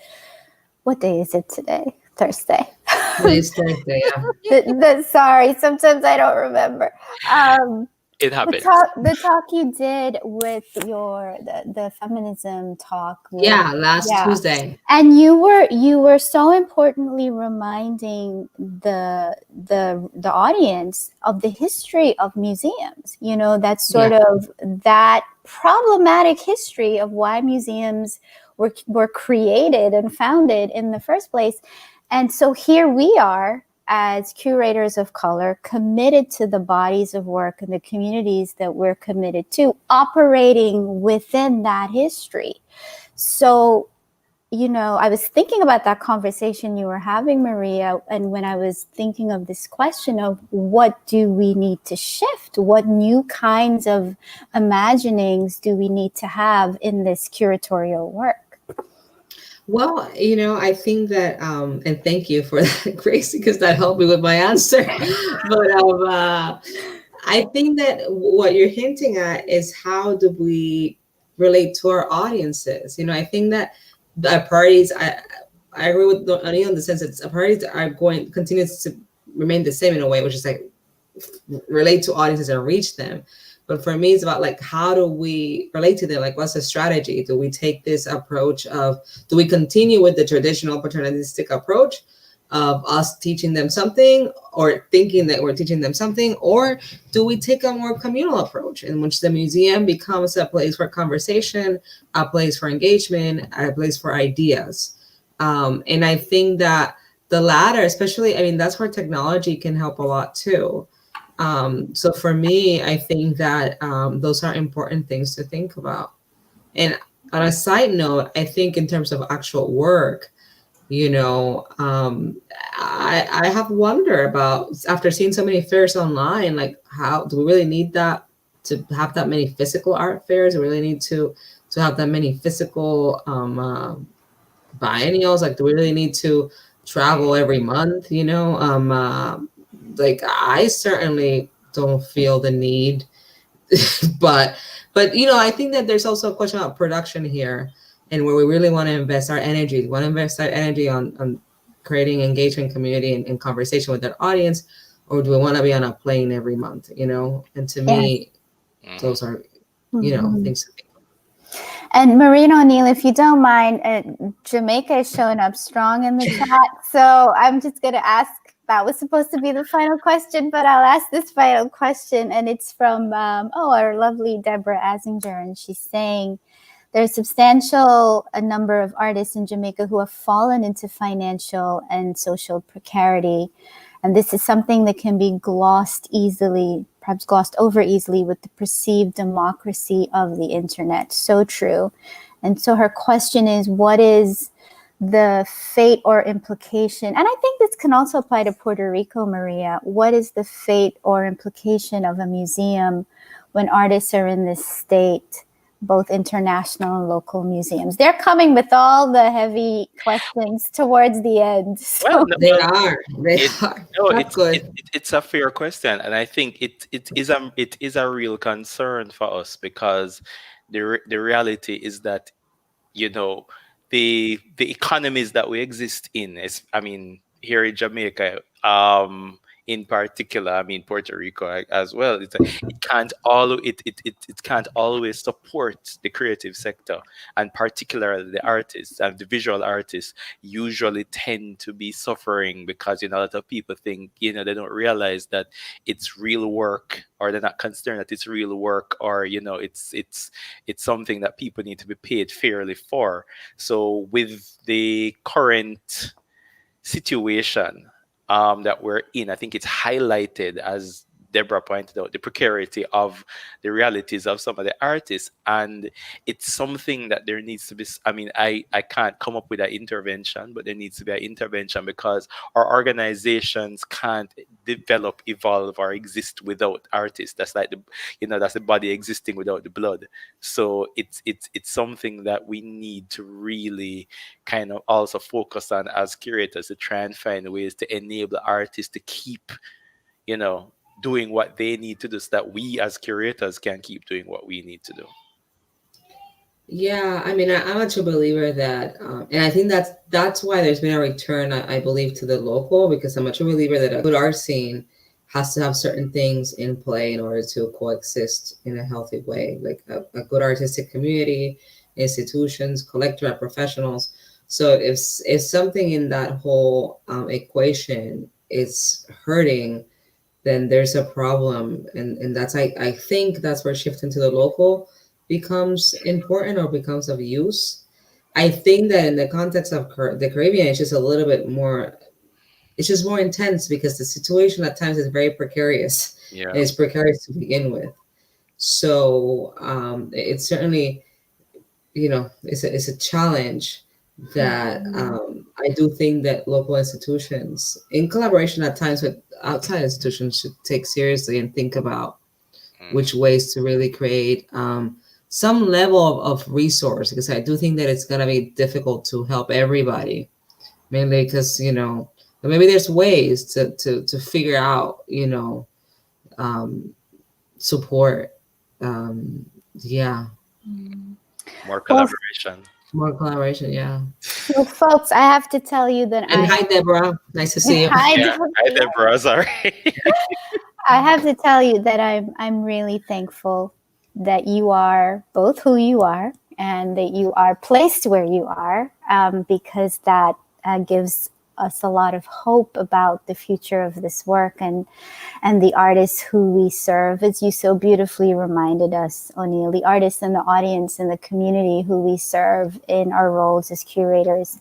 What day is it today? Thursday. Today's Thursday, yeah. Sorry, sometimes I don't remember. It happens. The talk you did with the feminism talk. Last Tuesday. And you were so importantly reminding the audience of the history of museums. That sort of that problematic history of why museums were created and founded in the first place. And so here we are as curators of color committed to the bodies of work and the communities that we're committed to, operating within that history. So, you know, I was thinking about that conversation you were having, Maria, and when I was thinking of this question of what do we need to shift? What new kinds of imaginings do we need to have in this curatorial work? Well, you know, I think that, and thank you for that, Grace, because that helped me with my answer. But I think that what you're hinting at is how do we relate to our audiences? You know, I think that the priorities, I agree with Anil in the sense that priorities are going continues to remain the same in a way, which is like relate to audiences and reach them. But for me, it's about like, how do we relate to them? Like, what's the strategy? Do we take this approach of, do we continue with the traditional paternalistic approach of us teaching them something or thinking that we're teaching them something? Or do we take a more communal approach in which the museum becomes a place for conversation, a place for engagement, a place for ideas? And I think that the latter, especially, I mean, that's where technology can help a lot too. So for me, I think that those are important things to think about. And on a side note, I think in terms of actual work, you know, I have wondered about, after seeing so many fairs online, like, how do we really need that, to have that many physical art fairs? Do we really need to have that many physical biennials? Like, do we really need to travel every month, you know? Like, I certainly don't feel the need, but you know, I think that there's also a question about production here, and where we really want to invest our energy. We want to invest our energy on creating engagement, community, and conversation with our audience, or do we want to be on a plane every month? You know, and to me, those are, you know, things to think about. And Marina O'Neill, if you don't mind, Jamaica is showing up strong in the chat, so I'm just going to ask. That was supposed to be the final question, but I'll ask this final question. And it's from, our lovely Deborah Asinger. And she's saying there's substantial a number of artists in Jamaica who have fallen into financial and social precarity. And this is something that can be glossed easily, perhaps glossed over easily with the perceived democracy of the internet. So true. And so her question is, what is the fate or implication, and I think this can also apply to Puerto Rico, Maria, what is the fate or implication of a museum when artists are in this state, both international and local museums? They're coming with all the heavy questions towards the end. So. Well, They are. No, Good. it's a fair question, and I think it is a real concern for us, because the reality is that, you know, the economies that we exist in is, I mean, here in Jamaica, in particular, I mean Puerto Rico as well. It can't always support the creative sector, and particularly the artists and the visual artists usually tend to be suffering, because, you know, a lot of people think, you know, they don't realize that it's real work, or they're not considering that it's real work, or, you know, it's something that people need to be paid fairly for. So with the current situation that we're in, I think it's highlighted, as Deborah pointed out, the precarity of the realities of some of the artists. And it's something that there needs to be, I mean, I can't come up with an intervention, but there needs to be an intervention, because our organizations can't develop, evolve, or exist without artists. That's like that's the body existing without the blood. So it's something that we need to really kind of also focus on as curators, to try and find ways to enable artists to keep, doing what they need to do, so that we as curators can keep doing what we need to do. Yeah, I mean, I'm a true believer that, and I think that's why there's been a return, I believe, to the local, because I'm a true believer that a good art scene has to have certain things in play in order to coexist in a healthy way, like a good artistic community, institutions, collector, professionals. So if something in that whole equation is hurting, then there's a problem, and that's I think that's where shifting to the local becomes important, or becomes of use. I think that in the context of the Caribbean, it's just a little bit more it's just more intense because the situation at times is very precarious. Yeah. And it's precarious to begin with. So it's certainly, it's a challenge that I do think that local institutions, in collaboration at times with outside institutions, should take seriously and think about which ways to really create some level of resource, because I do think that it's going to be difficult to help everybody, mainly because, maybe there's ways to figure out, support. More collaboration. More collaboration, yeah. Well, folks, I have to tell you that hi, Deborah. Nice to see you. Hi, Deborah. Sorry. I have to tell you that I'm really thankful that you are both who you are and that you are placed where you are, because that gives us a lot of hope about the future of this work and the artists who we serve. As you so beautifully reminded us, O'Neill, the artists and the audience and the community who we serve in our roles as curators.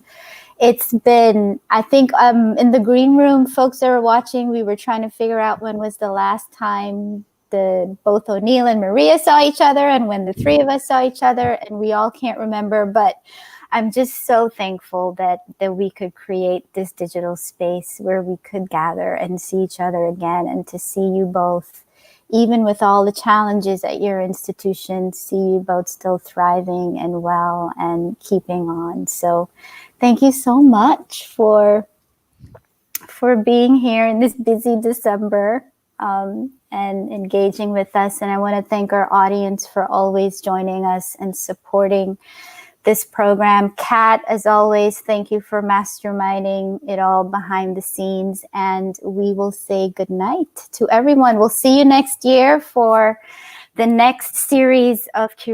It's been, I think, in the green room, folks that are watching, we were trying to figure out when was the last time both O'Neill and Maria saw each other and when the three of us saw each other, and we all can't remember, but I'm just so thankful that we could create this digital space where we could gather and see each other again, and to see you both, even with all the challenges at your institution, see you both still thriving and well and keeping on. So thank you so much for being here in this busy December and engaging with us. And I want to thank our audience for always joining us and supporting this program. Kat, as always, thank you for masterminding it all behind the scenes. And we will say good night to everyone. We'll see you next year for the next series of Curators.